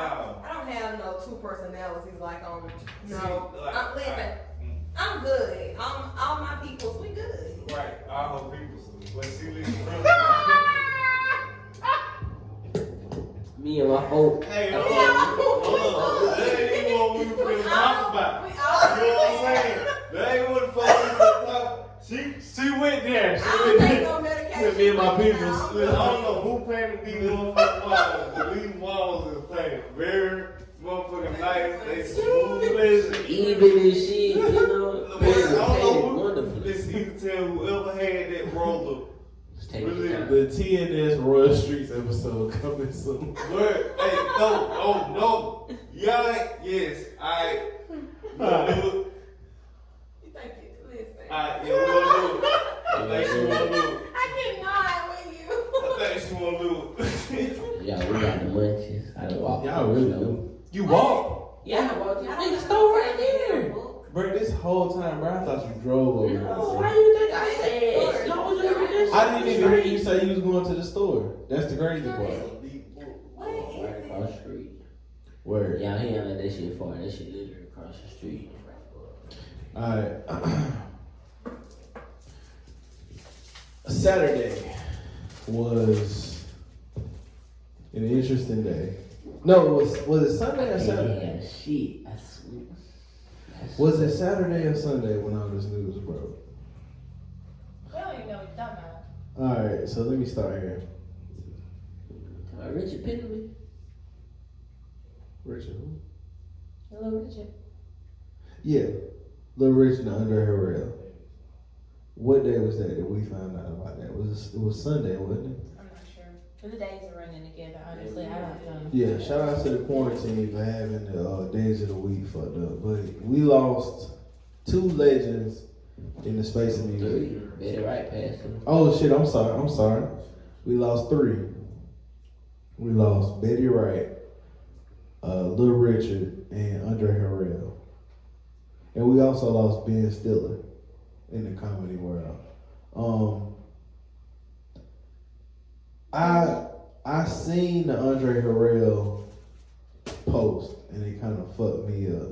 don't have no 2 personalities like on. No. See, like, Listen, I'm good. All my peoples, we good. Right, all her people. But see, listen, me and my folk. hey, hold on. That ain't even what we were finna talk about. You know what I'm saying? That ain't what the fuck we were talking about. She went there. I don't take no medication. Me and my right peoples. now. Listen, I don't know who painted these motherfucking walls, but these walls is painted very motherfucking nice. They smooth pleasant. Even and shit, you know. I don't know who. Wonderful. Listen, you can tell whoever had that roller. Just take Really? your time. The TNS Royal Streets episode coming soon. Word. Hey, no. Y'all ain't, yes, I gonna do it. Thank you. Listen. Yeah, we gonna do it. I think she wanna do it. I cannot with you. I think she wanna do it. Yeah, we got the munchies. I done walked. Y'all really do. You walk? Yeah, I walked. I Nigga, don't store know right there. book. Bro, this whole time, bro, I thought you drove over No, here. why you think I said? No, was over this. I didn't even hear you say you was going to the store. That's the crazy part. What is Right it? across the street. Word. Yeah, he ain't let that shit far. That shit literally across the street. Alright. Saturday was an interesting day. No, was it Sunday or Saturday? Yeah, shit. I swear. Was it Saturday or Sunday when all this news broke? We don't even know what you're talking about. Alright, so let me start here. Richard Penley. Richard who? Hello, Richard. Yeah. Lil Rich and Andre Harrell. What day was that we found out about that? It was Sunday, wasn't it? I'm not sure. But the days are running together, honestly. I don't know. Yeah, shout out to the quarantine for having the days of the week fucked up. But we lost 2 legends in the space of music. 3. Better right past him. Oh shit, I'm sorry. We lost 3. We lost Betty Wright, Lil Richard, and Andre Harrell. And we also lost Ben Stiller in the comedy world. I seen the Andre Harrell post and it kind of fucked me up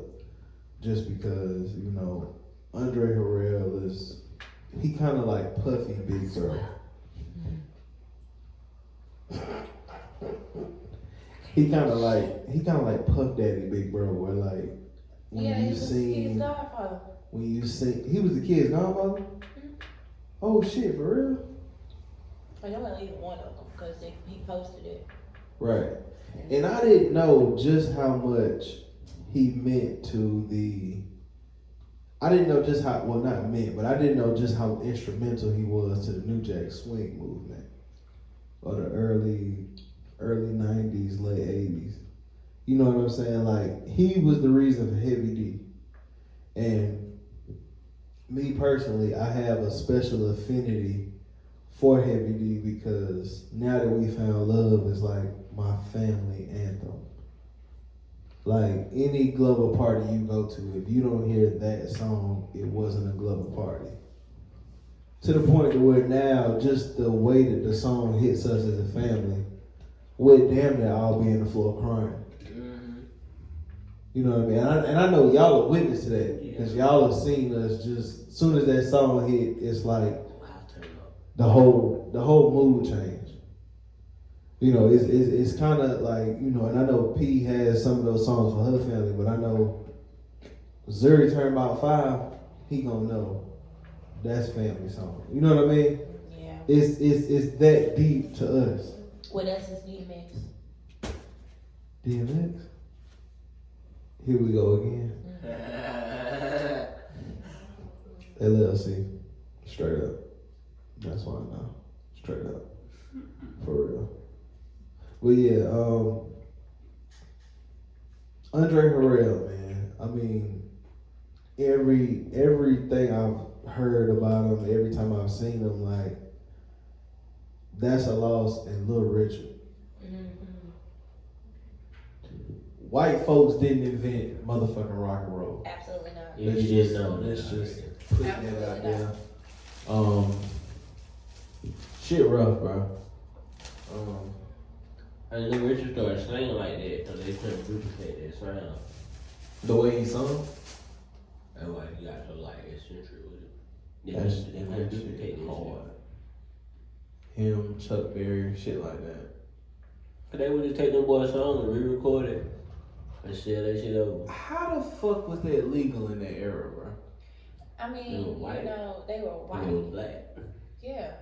just because, you know, Andre Harrell he kind of like Puffy Big Bro. He kind of like Puff Daddy Big Bro, where like when Yeah, you he's seen godfather. he was the kid's godfather. Mm-hmm. Oh shit, for real? I know at least one of them because he posted it. Right. And I didn't know just how much he meant to I didn't know just how, well not meant, but I didn't know just how instrumental he was to the New Jack Swing movement. Or the early 90s, late 80s. You know what I'm saying? Like, he was the reason for Heavy D. And me personally, I have a special affinity for Heavy D because Now That We Found Love is like my family anthem. Like any Glover party you go to, if you don't hear that song, it wasn't a Glover party. To the point to where now, just the way that the song hits us as a family, we're damn near all be in the floor crying. You know what I mean? And I know y'all are witness to that because y'all have seen us just as soon as that song hit, it's like the whole mood change. You know, it's kind of like, you know, and I know P has some of those songs for her family, but I know Zuri turned about 5, he gonna know that's family song. You know what I mean? Yeah. It's that deep to us. What else is DMX? DMX. Here we go again. LLC. Straight up. That's why I know. Straight up. For real. Well, yeah, Andre Harrell, man. I mean, everything I've heard about him, every time I've seen him, like, that's a loss in Little Richard. White folks didn't invent motherfucking rock and roll. Absolutely not. Let's just put that out there. Shit rough, bro. And Little Richard started singing like that, so they couldn't duplicate that sound. The way he sung? That's why he got so like eccentric with it. They That couldn't duplicate shit that hard. shit. Him, Chuck Berry, shit like that. Cause they would just take them boys' song and re-record it and sell that shit over. How the fuck was that legal in that era, bro? I mean, They were white. you know, they were white. They were black. Yeah.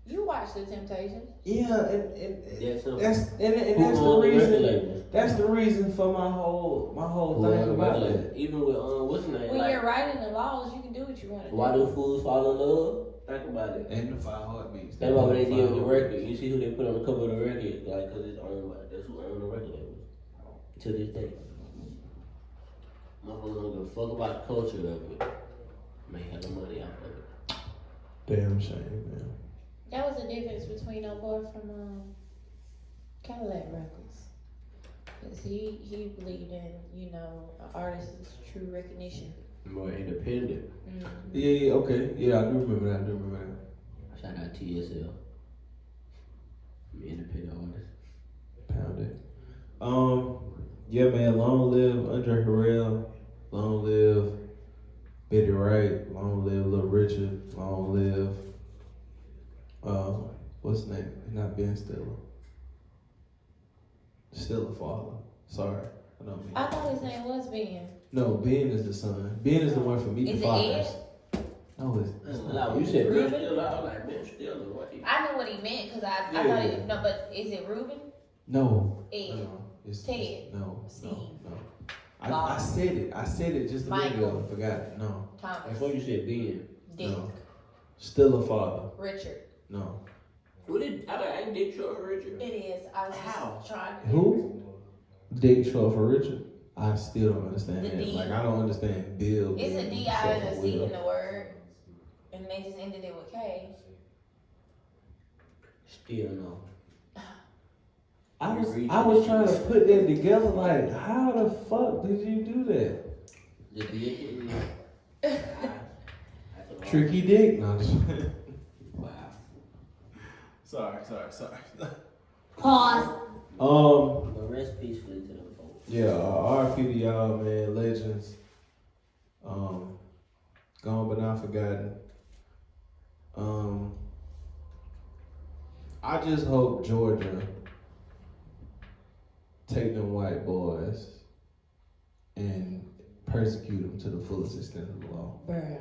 You watched The Temptations. Yeah, and That's that's the reason. That's the reason for my whole thing about that. Even with what's the name? When like, you're writing the laws, you can do what you want to do. why do fools fall in love? Think about it. And the 5 heartbeats. That's why when they did with the record. You see who they put on the cover of the record, like, cause it's owned by, that's who owned the record label. To this day. Motherfuckers don't give a fuck about the culture of it. Make hella money out of it. Damn shame, man. That was the difference between our boy from Cadillac Records. Because he believed in, you know, an artist's true recognition. More independent. Yeah, okay. Yeah, I do remember that. Shout out TSL. I'm an independent artist. Pound it. Yeah, man. Long live Andre Harrell. Long live Betty Wright. Long live Little Richard. Long live what's his name? Not Ben Stiller. Stiller father. Sorry, I know me. I thought his name was Ben. No, Ben is the son. Ben is the one from Meet Is the it Fockers. Ed? No, it's No, not. you said Ben Ruben? Stiller. I was like, Ben Stiller, what? I knew what he meant because I Yeah. thought it. No, but is it Ruben? No. Ed. No. It's Ted. No. Steve. No. Bob. I said it. I said it just a minute Michael. ago. I forgot it. No. Thomas. Before you said Ben. Dick. No. Stiller father. Richard. No. What did I Dick Short Richard? It is. I was How? just trying to. Who? Dick short for Richard. I still don't understand The that. D. Like I don't understand Bill. It's a being D I short and a for C Will. in the word. And they just ended it with K. Still no. I was trying to put that together. Like, how the fuck did you do that? The Dick. Tricky Dick. No. Wow. Sorry. Pause. But rest peacefully to them folks. Yeah, RIP to y'all, man, legends. Gone but not forgotten. I just hope Georgia take them white boys and persecute them to the fullest extent of the law. Bruh.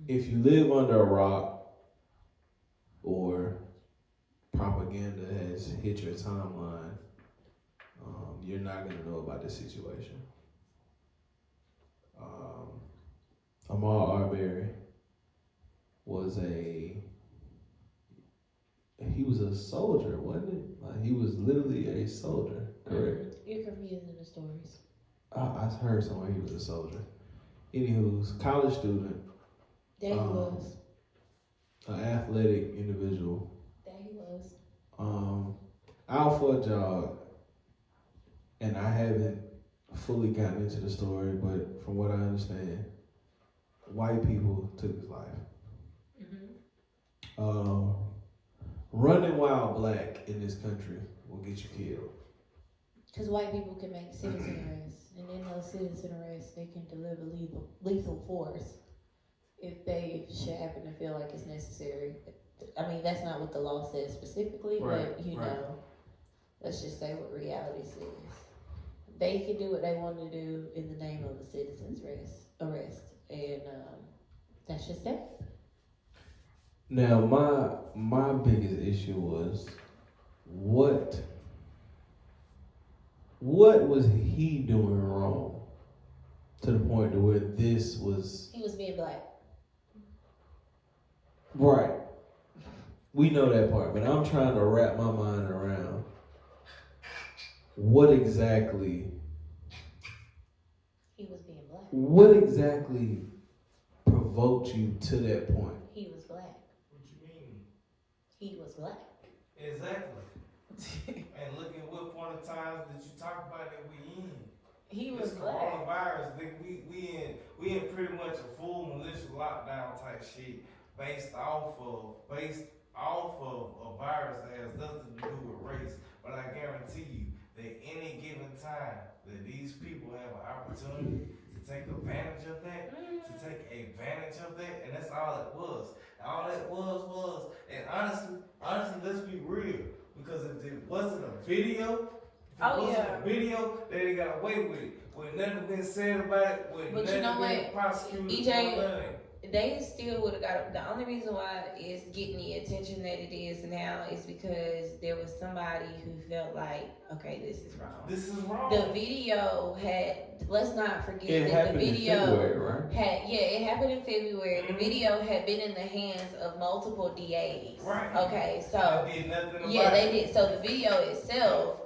If you live under a rock or propaganda has hit your timeline, you're not gonna know about this situation. Ahmaud Arbery was he was a soldier, wasn't it? Like he was literally a soldier, correct? You're confusing the stories. I heard somewhere he was a soldier. Anywho's college student, There he was. an athletic individual, There he was. out for a jog, and I haven't fully gotten into the story, but from what I understand, white people took his life. Running while black in this country will get you killed. Because white people can make citizen arrests, and in those citizen arrests, they can deliver lethal force if they should happen to feel like it's necessary. I mean, that's not what the law says specifically, but you know, let's just say what reality says. They can do what they want to do in the name of a citizen's arrest, and that's just that. Now, my biggest issue was what was he doing wrong to the point to where this was? He was being black. Right. We know that part, but I'm trying to wrap my mind around what exactly he was being black. What exactly provoked you to that point? He was black. What you mean? He was black. Exactly. And look at what point of times that you talk about that we in. He was this black. Coronavirus, we in pretty much a full malicious lockdown type shit based off of a virus that has nothing to do with race. But I guarantee you that any given time that these people have an opportunity to take advantage of that, and that's all it was. All it was, and honestly, let's be real. Because if it wasn't a video, they got away with it. With nothing been said about it, with but nothing you know been what? prosecuted, EJ, they still would have got it. The only reason why it's getting the attention that it is now is because there was somebody who felt like, okay, this is wrong. This is wrong. The video had, let's not forget It that the happened in video February, right? it happened in February. The video had been in the hands of multiple DAs. Right. Okay, so they did nothing about they did. So the video itself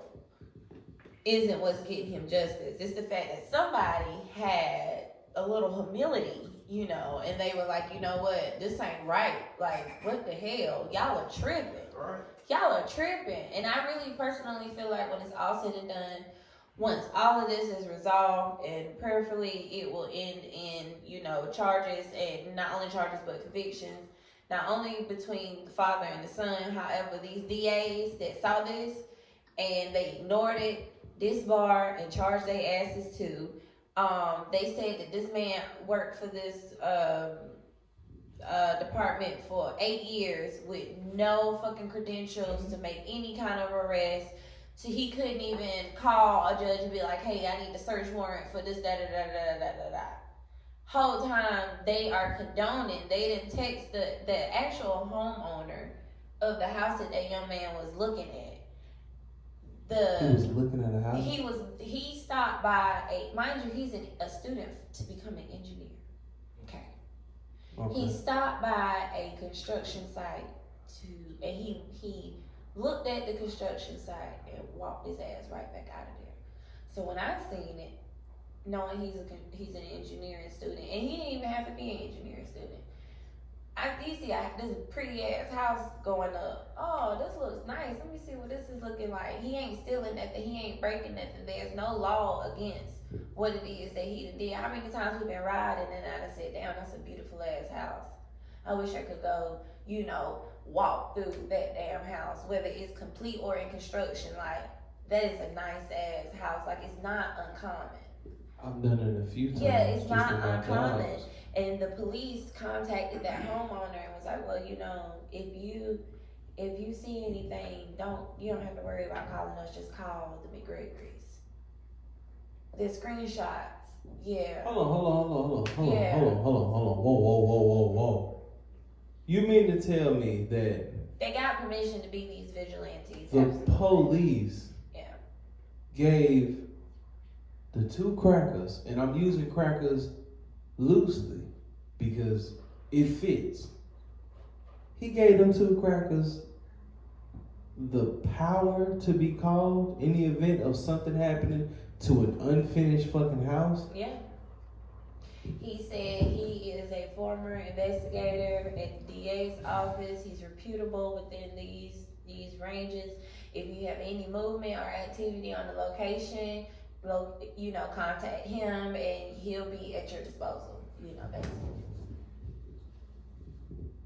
isn't what's getting him justice. It's the fact that somebody had a little humility, you know, and they were like, you know what, this ain't right. Like, what the hell? Y'all are tripping. Right. Y'all are tripping. And I really personally feel like when it's all said and done, once all of this is resolved and prayerfully it will end in, you know, charges, and not only charges but convictions, not only between the father and the son. However, these DAs that saw this and they ignored it, disbarred and charged their asses too. They said that this man worked for this department for 8 years with no fucking credentials to make any kind of arrest. So he couldn't even call a judge and be like, hey, I need a search warrant for this, da-da-da-da-da-da-da. Whole time they are condoning. They didn't text the actual homeowner of the house that that young man was looking at. He was looking at a house? He stopped by mind you, he's a student to become an engineer. Okay. He stopped by a construction site and he looked at the construction site and walked his ass right back out of there. So when I seen it, knowing he's an engineering student, and he didn't even have to be an engineering student. You see this pretty ass house going up. Oh, this looks nice. Let me see what this is looking like. He ain't stealing nothing. He ain't breaking nothing. There's no law against what it is that he did. How many times we've been riding and I done said, damn, that's a beautiful ass house. I wish I could go, you know, walk through that damn house, whether it's complete or in construction. Like, that is a nice ass house. Like, it's not uncommon. I've done it a few times. Yeah, it's not uncommon. And the police contacted that homeowner and was like, well, you know, if you see anything, you don't have to worry about calling us, just call the McGregorys. The screenshots, yeah. Hold on. Whoa. You mean to tell me that they got permission to be these vigilantes? The absolutely. Police gave the two crackers, and I'm using crackers loosely because it fits. He gave them two crackers the power to be called in the event of something happening to an unfinished fucking house. Yeah. He said he is a former investigator at the DA's office. He's reputable within these ranges. If you have any movement or activity on the location, you know, contact him and he'll be at your disposal. You know, basically.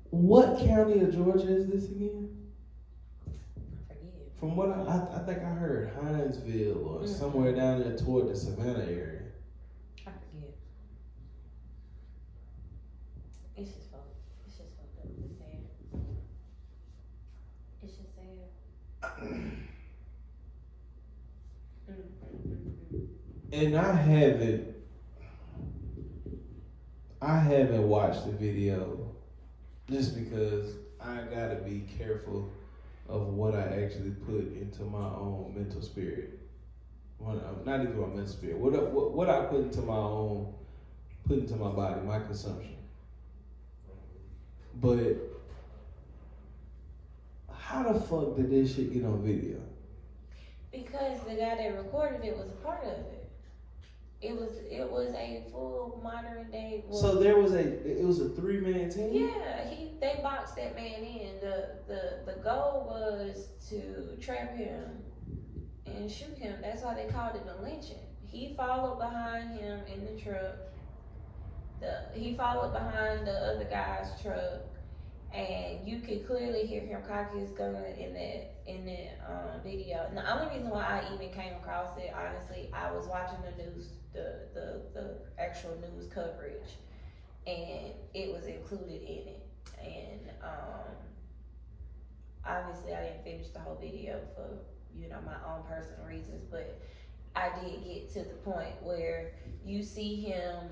What county of Georgia is this again? I forget. From what I think I heard Hinesville or somewhere down there toward the Savannah area. I forget. It's just fucked up. It's sad. It's just sad. And I haven't watched the video just because I gotta be careful of what I actually put into my own mental spirit. Not even my mental spirit. What I put into my body, my consumption. But how the fuck did this shit get on video? Because the guy that recorded it was a part of it. It was a full modern day. So it was a 3-man team? Yeah, they boxed that man in. The goal was to trap him and shoot him. That's why they called it a lynching. He followed behind him in the truck. He followed behind the other guy's truck, and you could clearly hear him cock his gun in that video. And the only reason why I even came across it, honestly, I was watching the news, the actual news coverage, and it was included in it. And obviously, I didn't finish the whole video for my own personal reasons, but I did get to the point where you see him.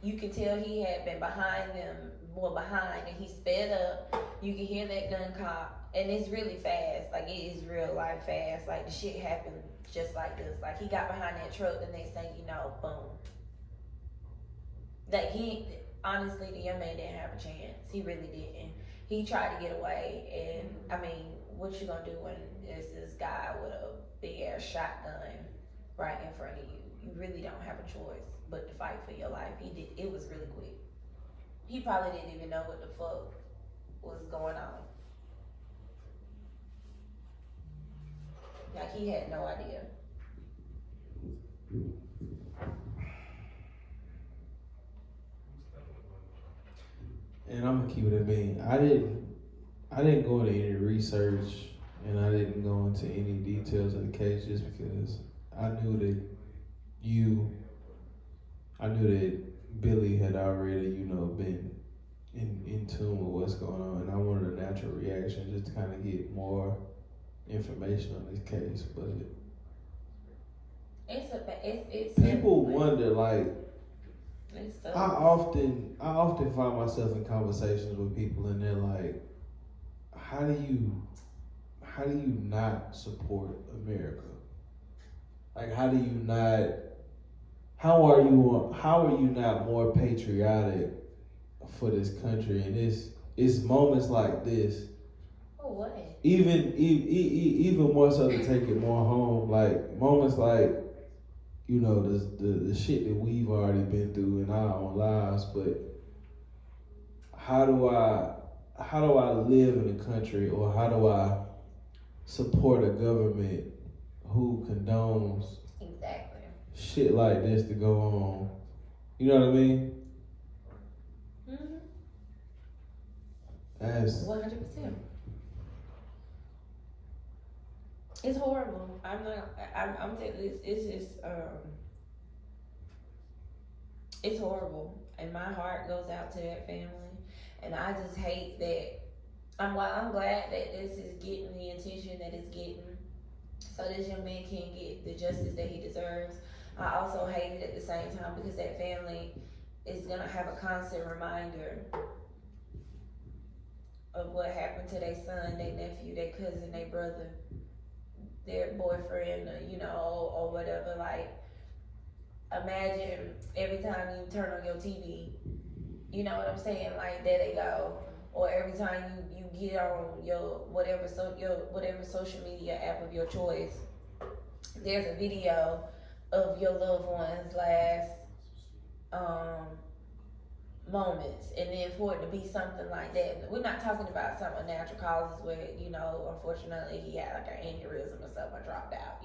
You can tell he had been behind them, and he sped up. You can hear that gun cock, and it's really fast. Like, it is real life fast. Like, the shit happened just like this. Like, he got behind that truck, the next thing you know, boom. Like, honestly, the young man didn't have a chance. He really didn't. He tried to get away, and I mean, what you gonna do when there's this guy with a big ass shotgun right in front of you? You really don't have a choice but to fight for your life. It was really quick. He probably didn't even know what the fuck was going on. Like, he had no idea. And I'm gonna keep it a bean. I didn't go into any research, and I didn't go into any details of the case just because I knew that Billy had already, been in tune with what's going on, and I wanted a natural reaction just to kind of get more information on this case. But it's people wonder, like, I often find myself in conversations with people, and they're like, how do you not support America? Like, how are you not more patriotic for this country? And it's moments like this. Oh, what? Even more so to take it more home, like moments like, the shit that we've already been through in our own lives, but how do I live in a country, or how do I support a government who condones shit like this to go on? You know what I mean? Mm-hmm. That's 100%. It's horrible. I'm telling you, it's just, it's horrible. And my heart goes out to that family. And I just hate that. I'm glad that this is getting the attention that it's getting, so this young man can get the justice that he deserves. I also hate it at the same time because that family is gonna have a constant reminder of what happened to their son, their nephew, their cousin, their brother, their boyfriend, or whatever. Like, imagine every time you turn on your TV, you know what I'm saying? Like, there they go. Or every time you get on your whatever social media app of your choice, there's a video of your loved one's last moments, and then for it to be something like that. We're not talking about some unnatural causes where, unfortunately he had like an aneurysm or something, dropped out,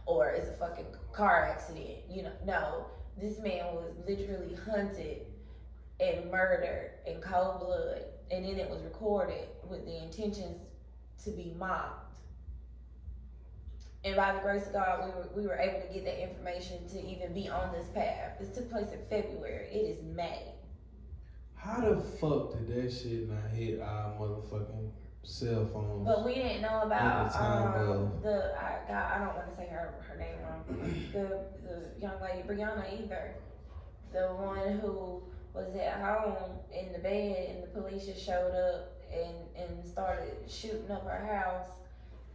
or it's a fucking car accident, No, this man was literally hunted and murdered in cold blood, and then it was recorded with the intentions to be mocked. And by the grace of God, we were able to get that information to even be on this path. This took place in February. It is May. How the fuck did that shit not hit our motherfucking cell phones? But we didn't know about I don't want to say her name wrong. The young lady Brianna either. The one who was at home in the bed, and the police just showed up and started shooting up her house,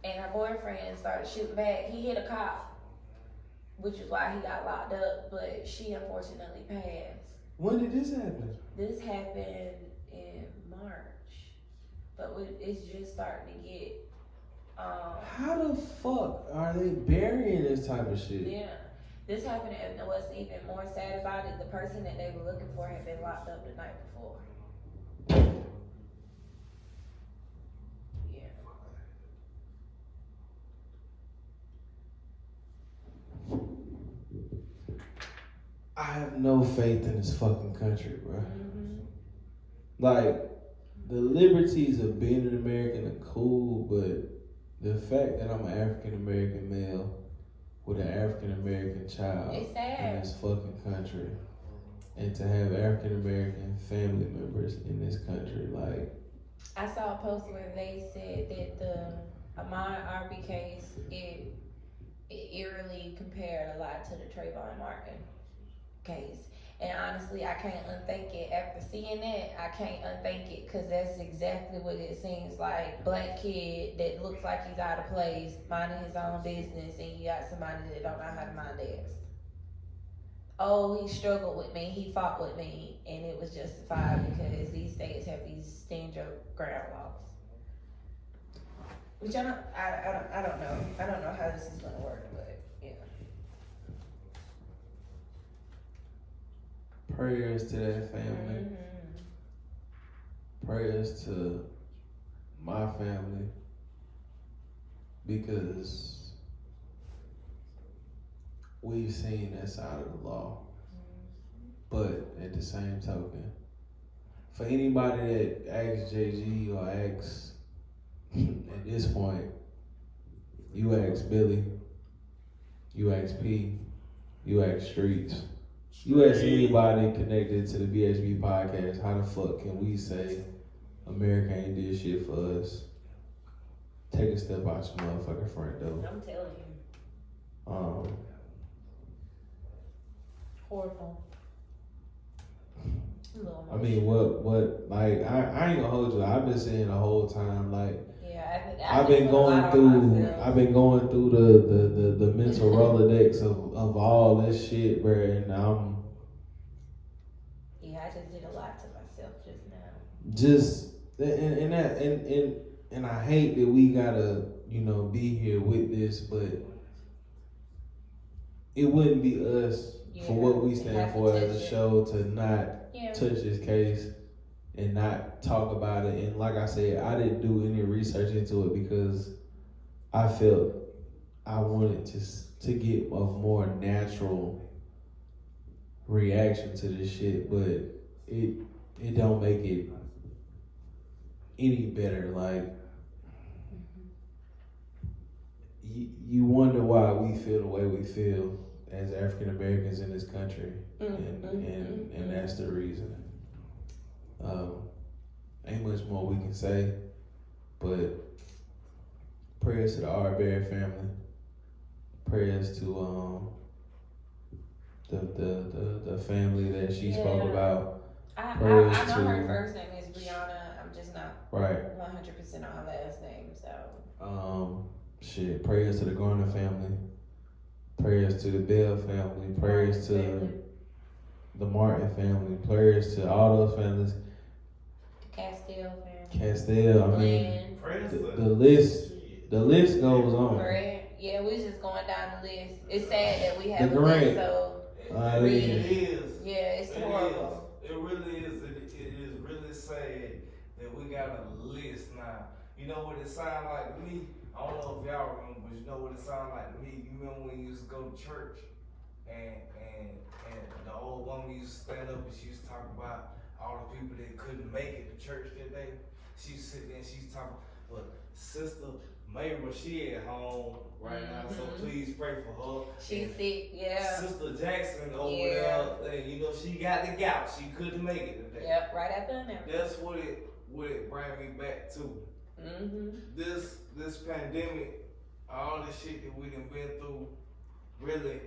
and her boyfriend started shooting back. He hit a cop, which is why he got locked up, but she unfortunately passed. When did this happen? This happened in March, but it's just starting to get. How the fuck are they burying this type of shit? Yeah, this happened, and what's even more sad about it, the person that they were looking for had been locked up the night before. Yeah. I have no faith in this fucking country, bro. Mm-hmm. Like, the liberties of being an American are cool, but the fact that I'm an African American male with an African American child It's sad. in this fucking country, and to have African American family members in this country, like, I saw a post where they said that the Ahmaud Arbery case, it eerily compared a lot to the Trayvon Martin case. And honestly, I can't unthink it. After seeing that, I can't unthink it, because that's exactly what it seems like. Black kid that looks like he's out of place, minding his own business, and you got somebody that don't know how to mind theirs. Oh, he struggled with me, he fought with me, and it was justified because these states have these stand your ground laws. Which I don't know. I don't know how this is gonna work, but yeah. prayers to that family. Mm-hmm. Prayers to my family, because we've seen that side of the law. But at the same token, for anybody that asks JG or asks, at this point, you ask Billy, you ask P, you ask Streets, you ask anybody connected to the BHB Podcast, how the fuck can we say America ain't did shit for us? Take a step out your motherfucking front door. I'm telling you. Horrible. I mean, what, like, I ain't gonna hold you. I've been saying the whole time, like, I've been going through the mental Rolodex of all this shit, bro, and I just did a lot to myself just now. Just and I hate that we gotta, be here with this, but it wouldn't be us for what we stand for as a show to not touch this case and not talk about it. And like I said, I didn't do any research into it because I felt I wanted to get a more natural reaction to this shit, but it don't make it any better. Like, you wonder why we feel the way we feel as African Americans in this country, and that's the reason. Ain't much more we can say, but prayers to the Arbery family, prayers to the family that she spoke about. I know her first name is Brianna. I'm just not 100% on her last name. So prayers to the Garner family, prayers to the Bell family, prayers to the Martin family, prayers to all those families. Castile, I mean, the list goes on. Yeah, we're just going down the list. It's sad that we have the a grant. list, so It is. Yeah, it's horrible. It really is. It is really sad that we got a list now. You know what it sounds like to me? I don't know if y'all remember, but you know what it sounds like to me? You remember when you used to go to church and the old woman used to stand up and she used to talk about all the people that couldn't make it to church that day? She used to sit there and she's talking, but Sister Mayra, she at home right now, so please pray for her. She's sick, yeah. Sister Jackson over there, and she got the gout. She couldn't make it today. Yep, right after that. That's what it bring me back to. This pandemic, all the shit that we done been through, really,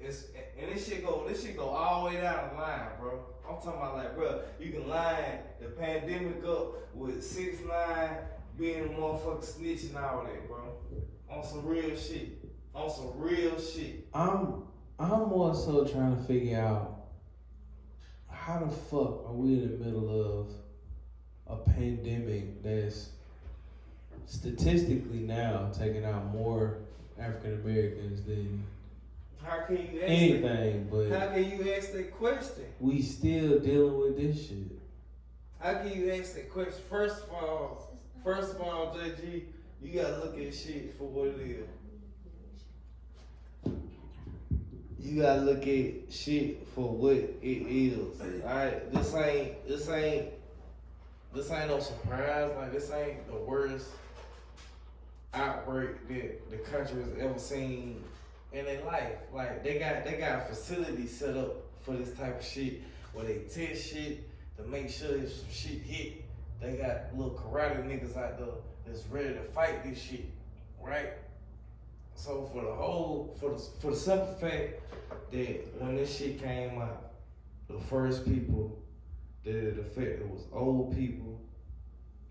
and this shit go all the way down the line, bro. I'm talking about like, bro, you can line the pandemic up with 6ix9ine being a motherfucker snitch and all that, bro. On some real shit. I'm more so trying to figure out how the fuck are we in the middle of a pandemic that's statistically now taking out more African Americans than how can you ask anything, but how can you ask that question? We still dealing with this shit. How can you ask that question? First of all, JG, you gotta look at shit for what it is. You gotta look at shit for what it is. Alright, this ain't no surprise. Like, this ain't the worst outbreak that the country has ever seen in their life. Like, they got facilities set up for this type of shit where they test shit to make sure if some shit hit, they got little karate niggas out there that's ready to fight this shit, right? So for the simple fact that when this shit came out, the first people that it affected was old people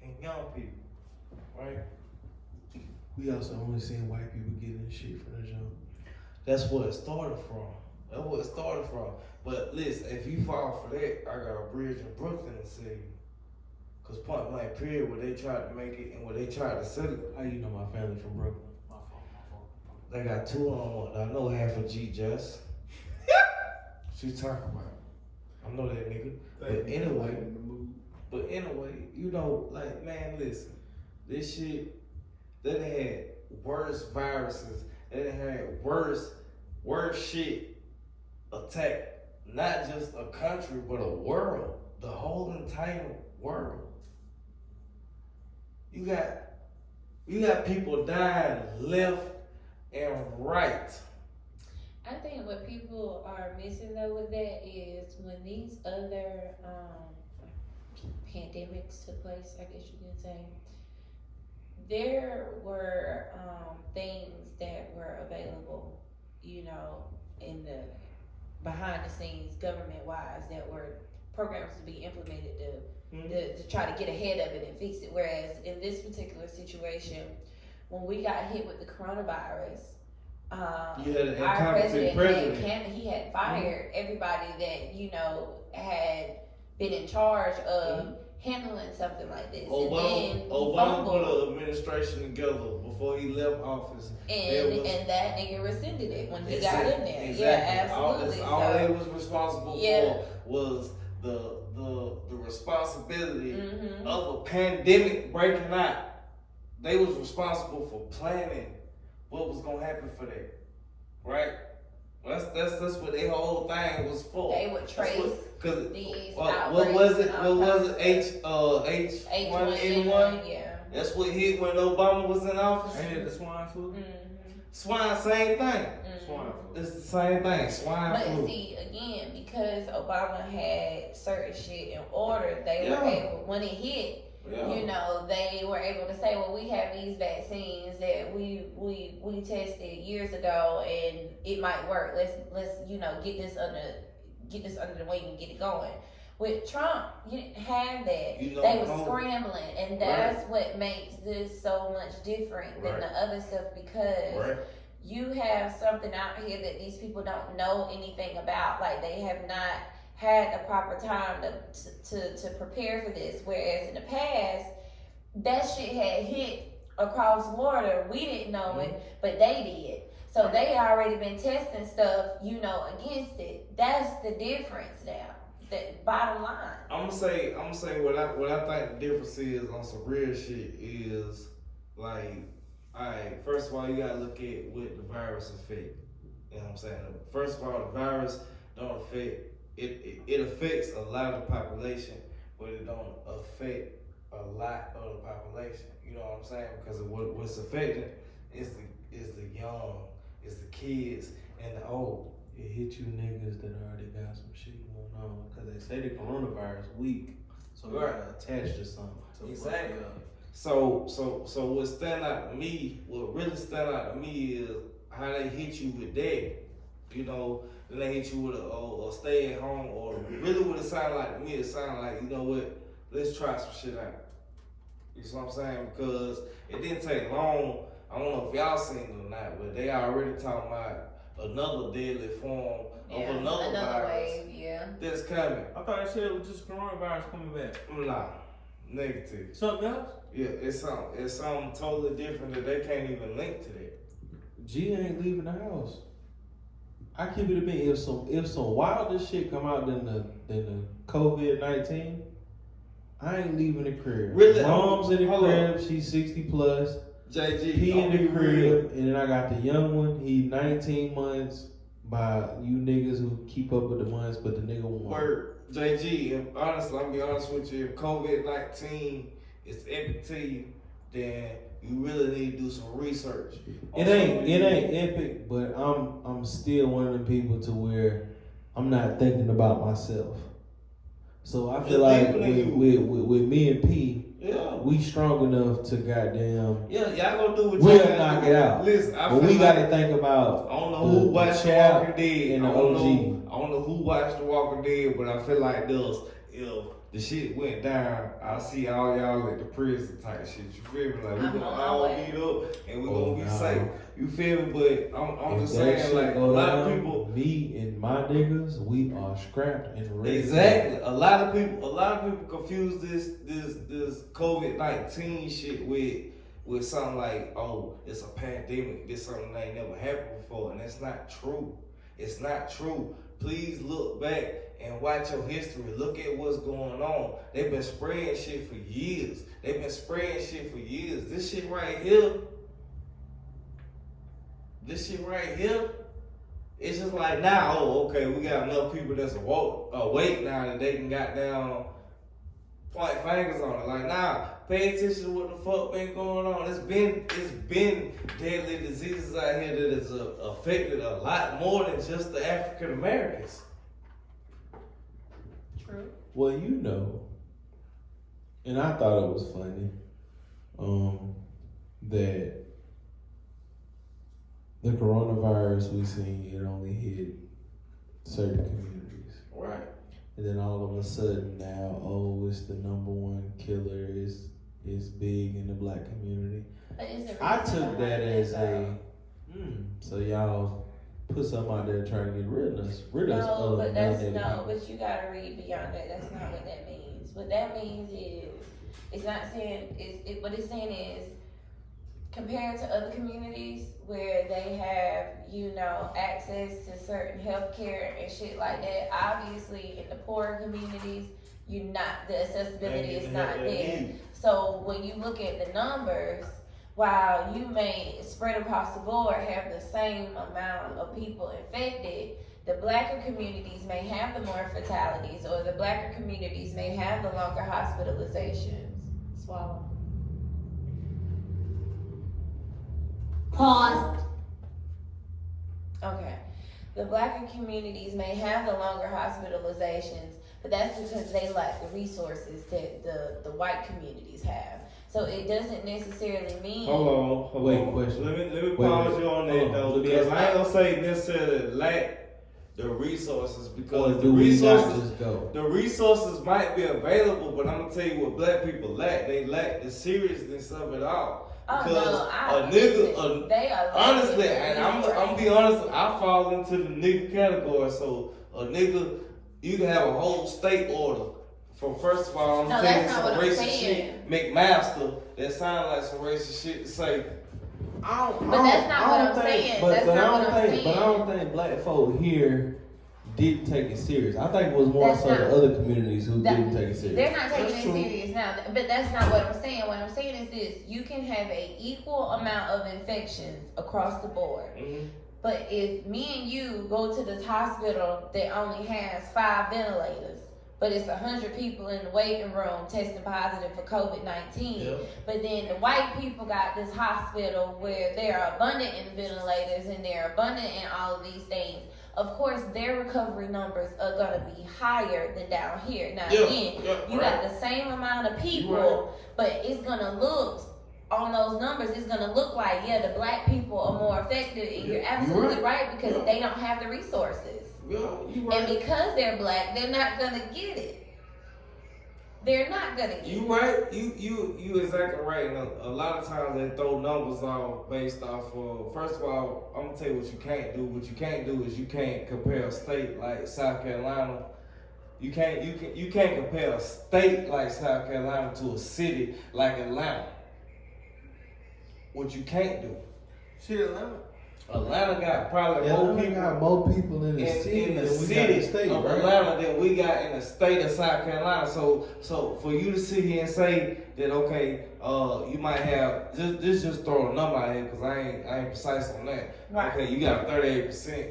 and young people, right? We also only seen white people getting shit from the jump. That's what it started from. But listen, if you fall for that, I got a bridge in Brooklyn to sell you. Cause point blank period, where they tried to make it and where they tried to sell it. How you know my family from Brooklyn? My fault. They got 2 on 1. I know half of G Just. She's talking about. I know that nigga. But anyway, you know, like, man, listen. This shit, they done had worse viruses. They done had worse shit attack not just a country, but a world. The whole entire world. You got people dying left and right. I think what people are missing though with that is when these other pandemics took place, I guess you can say, there were things that were available, you know, in the behind the scenes, government wise, that were programs to be implemented to try to get ahead of it and fix it. Whereas in this particular situation, when we got hit with the coronavirus, our president he had fired everybody that, you know, had been in charge of handling something like this. Obama put an administration together before he left office. And that nigga rescinded it when he got in there. Exactly. Yeah, absolutely. All they was responsible for was the responsibility of a pandemic breaking out. They was responsible for planning what was gonna happen for that, right? That's what their whole thing was for. They would trace these what was it? H1N1? Yeah. That's what hit when Obama was in office. Ain't it the swine flu? Swine, same thing. Swine flu. It's the same thing. Swine flu. But see, again, because Obama had certain shit in order, they were able, when it hit, you know, they were able to say, well, we have these vaccines that we tested years ago and it might work. Let's you know, get this under the wing and get it going. With Trump, you didn't have that. They were scrambling, and that's what makes this so much different than the other stuff, because you have something out here that these people don't know anything about. Like, they have not had the proper time to prepare for this. Whereas in the past, that shit had hit across water. We didn't know it, but they did. So they already been testing stuff, you know, against it. That's the difference now. The bottom line. I'm gonna say what I think the difference is on some real shit is, like, alright, first of all, you gotta look at what the virus affect. You know what I'm saying? First of all, the virus don't affect it affects a lot of the population, but it don't affect a lot of the population. You know what I'm saying? Because of what's affecting is the young, is the kids and the old. It hit you niggas that already got some shit going on, because they say the coronavirus weak, so it got attached to something. Exactly. So what really stand out to me is how they hit you with that. You know, then they hit you with a stay at home order. Really, what it sound like to me, it sound like, you know what? Let's try some shit out. You see what I'm saying? Because it didn't take long. I don't know if y'all seen it or not, but they already talking about another deadly form of another virus wave, that's coming. I thought that shit was just coronavirus coming back. Nah, negative. Something else? Yeah, it's something totally different that they can't even link to that. G ain't leaving the house. I keep it a minute. If some wilder shit come out than the COVID-19, I ain't leaving the crib. Really? Mom's in the Hold crib. on. She's 60 plus. JG, He in the real. crib, and then I got the young one. He 19 months. By you niggas who keep up with the months, but the nigga won't. Word, JG. If honestly, I'm gonna be honest with you. If COVID-19 is epic to you, then you really need to do some research. It ain't epic, but I'm still one of the people to where I'm not thinking about myself. So I feel like with me and P, we strong enough to goddamn. Yeah, y'all gonna do what we'll y'all knock it out. Listen, but we gotta think about. I don't know who watched The Walking Dead and the I OG. don't know who watched The Walking Dead, but I feel like this. If the shit went down, I'll see all y'all at the prison type shit. You feel me? Like we gonna all meet up and we gonna be safe. You feel me? But I'm just saying, like a lot of people, me and my niggas, we are scrapped and ready. Exactly. A lot of people confuse this COVID-19 shit with something like, oh, it's a pandemic. This something that ain't never happened before, and that's not true. It's not true. Please look back and watch your history. Look at what's going on. They've been spraying shit for years. This shit right here. It's just like now, okay, we got enough people that's awake now that they can goddamn point fingers on it. Like, nah, pay attention to what the fuck been going on. It's been deadly diseases out here that has affected a lot more than just the African Americans. True. Well, you know, and I thought it was funny, that the coronavirus we seen, it only hit certain communities. Right. And then all of a sudden now, it's the number one killer is big in the black community. I took that as so y'all put something out there trying to get rid of us. But you gotta read beyond that. That's not what that means. What that means is, it's not saying, what it's saying is, compared to other communities where they have, access to certain healthcare and shit like that, obviously in the poorer communities, the accessibility is not there. So when you look at the numbers, while you may spread across the board have the same amount of people infected, the blacker communities may have the more fatalities, or the blacker communities may have the longer hospitalizations. Swallow. Pause. Okay. The blacker communities may have the longer hospitalizations, but that's because they lack the resources that the white communities have. So it doesn't necessarily mean. Hold on. Wait, question. Let me pause you on that though, because I ain't gonna say necessarily lack the resources, because the resources might be available, but I'm gonna tell you what black people lack. They lack the seriousness of it all. Because honestly, and I'm gonna be honest, I fall into the nigga category. So a nigga, you can have a whole state order. First of all, I'm telling you some racist shit. McMaster, that sound like some racist shit to say. But that's not what I'm saying. But I don't think black folk here didn't take it serious. I think it was more so the other communities who didn't take it serious. They're not taking it serious now, but that's not what I'm saying. What I'm saying is this: you can have an equal amount of infections across the board. Mm-hmm. But if me and you go to this hospital that only has 5 ventilators, but it's 100 people in the waiting room testing positive for COVID-19. Yep. But then the white people got this hospital where they're abundant in ventilators and they're abundant in all of these things. Of course, their recovery numbers are going to be higher than down here. Now, you got the same amount of people, but it's going to look, on those numbers, it's going to look like, the black people are more affected. And you're absolutely right, because they don't have the resources. You right. And because they're black, they're not gonna get it. They're not gonna get it. You right. You exactly right. And a lot of times they throw numbers off based off of. First of all, I'm gonna tell you what you can't do. What you can't do is you can't compare a state like South Carolina. You can't compare a state like South Carolina to a city like Atlanta. What you can't do. Shit, Atlanta got probably more people in the city of right? Atlanta than we got in the state of South Carolina. So for you to sit here and say that, okay, you might have just throw a number out here because I ain't precise on that. Right. Okay, you got a 38%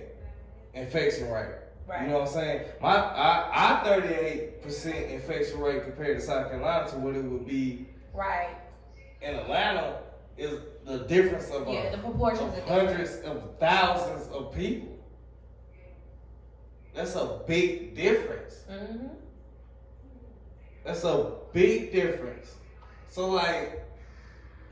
infection rate. Right. You know what I'm saying? Our 38% infection rate compared to South Carolina to what it would be Right. in Atlanta is the difference of the proportions of are hundreds of thousands of people. That's a big difference. Mm-hmm. That's a big difference. So like,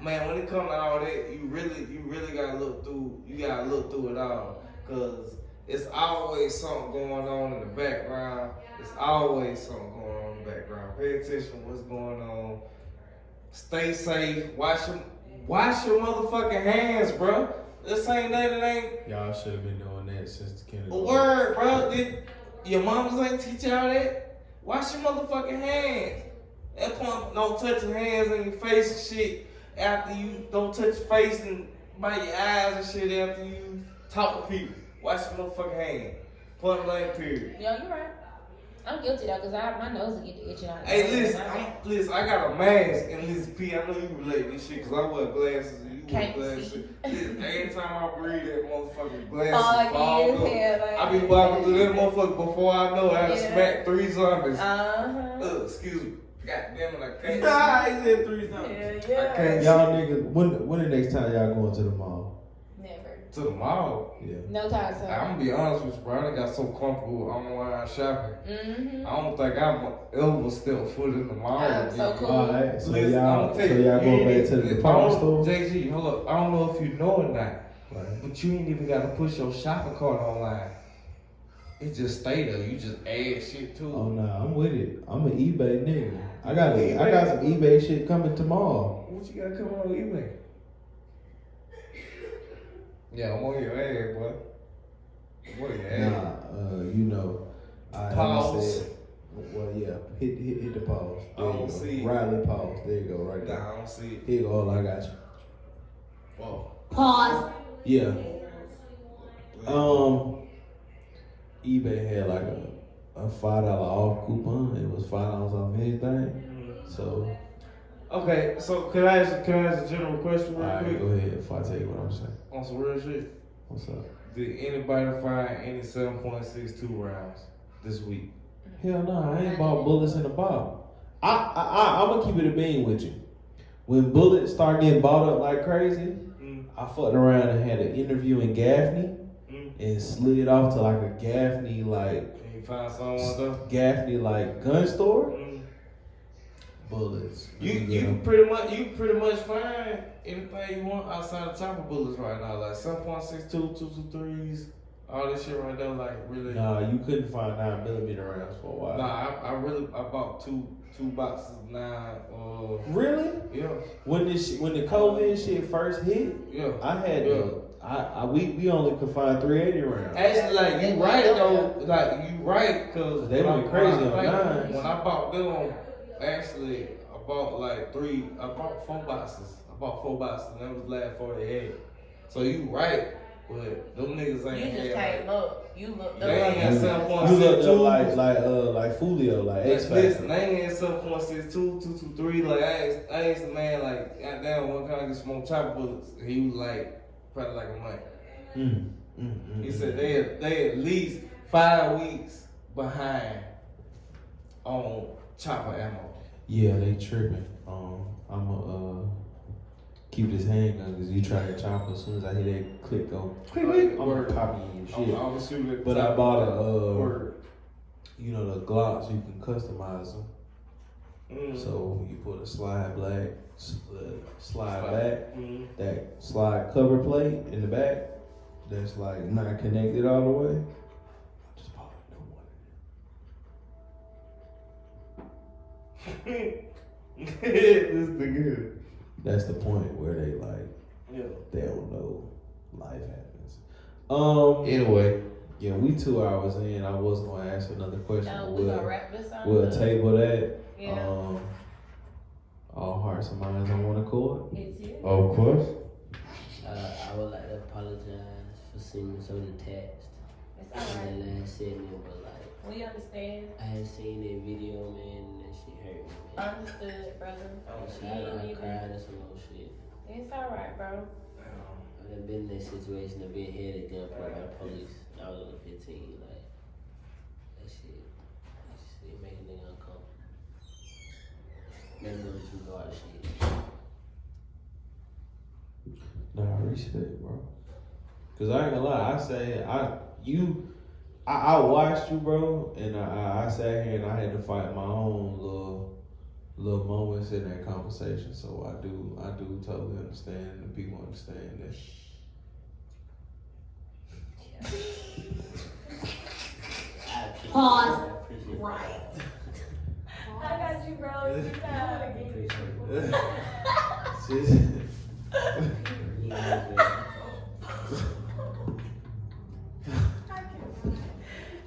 man, when it comes to all that, you really gotta look through. You gotta look through it all, cause it's always something going on in the background. It's always something going on in the background. Pay attention to what's going on. Stay safe. Wash your motherfucking hands, bro. This ain't that. It ain't. Y'all should have been doing that since the A kindergarten. word, bro. Did your mamas ain't teach y'all that? Wash your motherfucking hands. That point, don't touch your hands and your face and shit after you. Don't touch your face and bite your eyes and shit after you talk to people. Wash your motherfucking hands. Point blank, period. Yo, you're right. I'm guilty though, cause my nose will get itching out. Hey, listen, I got a mask, and listen, P, I know you relate to this shit, cause I wear glasses and you wear Can't glasses. see. Listen, every time I breathe, that motherfucking glasses fall Foggy as hell, up. like- I be walking through that motherfucker before I know I done Yeah. smacked 3 zombies. Excuse me. God damn it, I can't. Nah, he said 3 times. Yeah. I can't. Y'all niggas, when the next time y'all going to the mall? Never. To the mall. Yeah. No time, son. I'm gonna be honest with you, bro. I done got so comfortable online shopping. Mm-hmm. I don't think I'm ever stepped foot in the mall. I'm so again. cool. Alright, so Listen, y'all I'ma go back to the department store? JG, hold up. I don't know if you know or not, Right. but you ain't even got to push your shopping cart online. It just stay there. You just add shit to it. Oh nah, I'm with it. I'm an eBay nigga. I got some eBay shit coming tomorrow. What you got coming on eBay? Yeah, I'm on your ass, boy. I'm on your ass. Nah, you know, I Pause. said, well, yeah, hit the pause. I There don't you go. see it. Riley pause. There you go, right there. Nah, I don't see it. Here you go. All I got you. Whoa. Pause. Yeah. eBay had like a $5 off coupon. It was $5 off anything. So, Okay, so can I ask a general question real alright, quick? go ahead if I tell you what I'm saying. On some real shit. What's up? Did anybody find any 7.62 rounds this week? Hell no, I ain't bought bullets in the bottle. I'm gonna keep it a bean with you. When bullets start getting bought up like crazy, I fucked around and had an interview in Gaffney and slid off to like a Gaffney like Can you find someone though? Gaffney like gun store. Bullets. You pretty much find anything you want outside of chopper bullets right now, like 7.62, 223s, all this shit right there, like really. Nah, you couldn't find 9mm rounds for a while. Nah, I bought two boxes of 9. Really? Yeah. When the COVID shit first hit, Yeah. I had we only could find 380 rounds. Actually, like you right though, like you right, cause They went crazy on nines. When I bought them, actually, I bought like 4 boxes. I bought 4 boxes, and that was last 48. So you right, but them niggas You ain't just had. came up. You looked They ain't had up. 7.62. You looked up like Fulio, like X Factor. Listen, they ain't had 7.62, 223. Like I asked the man, like, goddamn, what kind of get smoke chopper bullets? He was like, probably like a month. He said they at least 5 weeks behind on chopper ammo. Yeah, they tripping. I'ma keep this handgun because you try to chop as soon as I hear that click go. I'm gonna copy you and shit. I'm shoot it. But I bought Word. you know the Glocks, you can customize them. Mm. So you put a slide back, Mm. that slide cover plate in the back that's like not connected all the way. Just pause. This the good. That's the point where they like, Yeah. they don't know life happens. Anyway, yeah, we 2 hours in. I was gonna ask another question. No, but we gonna wrap this up. we'll table that. Yeah. All hearts and minds on one accord. It's you. Of course. I would like to apologize for seeming so detached It's in alright. that last segment, but like We understand. I had seen that video, man, and that shit hurt me, man. Understood, brother. I cried and some old shit. It's alright, bro. I've been in that situation of being held at gunpoint by the police. I was only 15, like that shit make a nigga uncomfortable. Maybe those two guard shit. Nah, respect, bro. Cause I ain't gonna lie, I watched you, bro, and I sat here and I had to fight my own little moments in that conversation. So I do totally understand, and people understand this. Pause. Right. I got you, bro. You got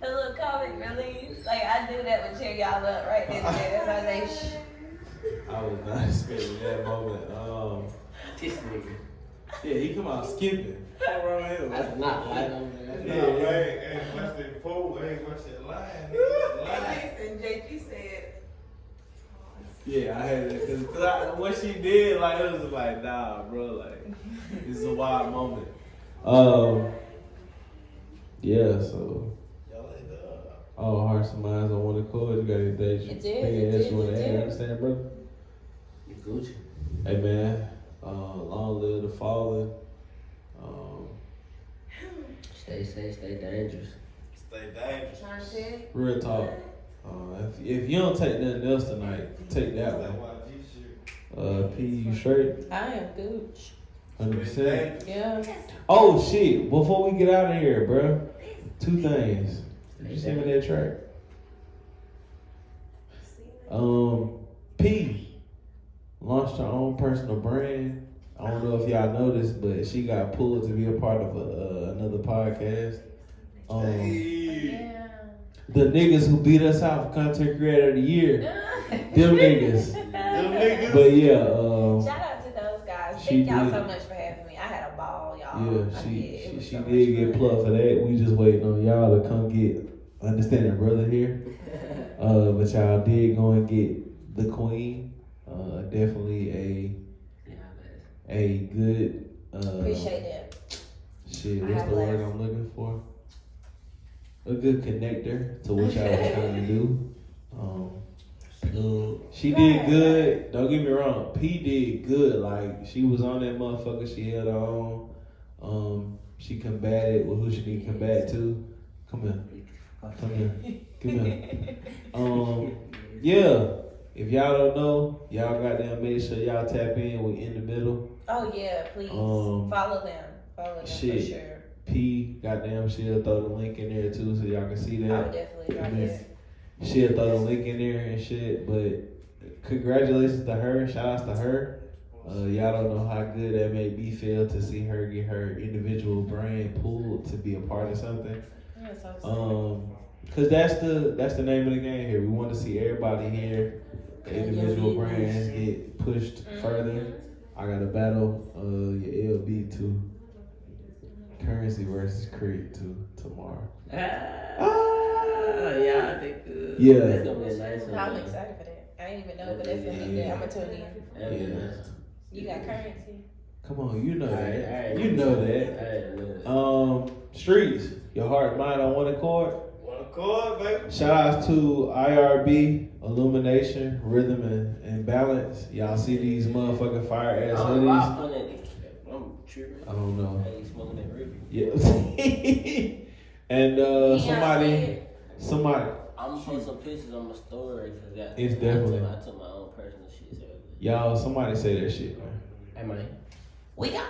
a little comic relief. Like, I do that with cheer y'all up right then and there. That's why they I was not expecting that moment. This nigga. Yeah, he come out skipping. Fuck around here. That's not light on there. Yeah, man. Hey, what's that pole? Hey, what's that line? Line. And JG said, Yeah, I had it. Cause what she did, like, it was like, nah, bro, like, it's a wild moment. Yeah, so. All hearts and minds on one accord. You got anything you want to add? Understand, brother? You Gucci. Hey, man. Long live the fallen. Stay safe, stay dangerous. Stay dangerous. Real talk. If you don't take nothing else tonight, take that That one. YG shit. P, you straight? I am Gooch. 100%. Yeah. Oh, shit. Before we get out of here, bro. 2 things. Did you send me that track? P launched her own personal brand. I don't know if y'all noticed, but she got pulled to be a part of another podcast. Yeah. The niggas who beat us out for Content Creator of the Year, them niggas. But yeah, shout out to those guys. she Thank y'all did. so much for having me. I had a ball, y'all. Yeah, I she did did so get much fun. plugged for that. We just waiting on y'all to come get understanding brother here. But y'all did go and get the queen. Definitely a good Appreciate that. shit. I What's have the word left. I'm looking for? A good connector to what y'all was trying to do. She did good. Don't get me wrong. P did good. Like, she was on that motherfucker. She held her own. She combated with who she need to combat to. Come here. Yeah. If y'all don't know, y'all goddamn make sure y'all tap in. We in the middle. Oh yeah, please follow them. Follow them shit. for sure. P, goddamn, she'll throw the link in there too, so y'all can see that. I would definitely drop it. She'll throw the link in there and shit. But congratulations to her. Shout outs to her. Y'all don't know how good that made me feel to see her get her individual brand pulled to be a part of something. That's so Cause that's the name of the game here. We want to see everybody here, the individual brands get pushed further. I got to battle your LB too. Currency versus Creed too tomorrow. Yeah, I think Yeah. that's gonna be a nice one. I'm excited for that. I didn't even know, but that's gonna be good. I'm gonna tune in. That'd be Yeah. nice. You got currency. Come on, you know that. Alright. You know that. Alright, Streets, your heart and mind on one accord. One accord, baby. Shout outs to IRB, Illumination, Rhythm and Balance. Y'all see these motherfucking fire ass hoodies? I'm tripping. I don't know. Hey, you smoking that ribbon? Yeah. And somebody. I'm gonna put some pictures on my story because It's definitely- I took my own personal shit. So Y'all, somebody say that shit, man. hey man. We got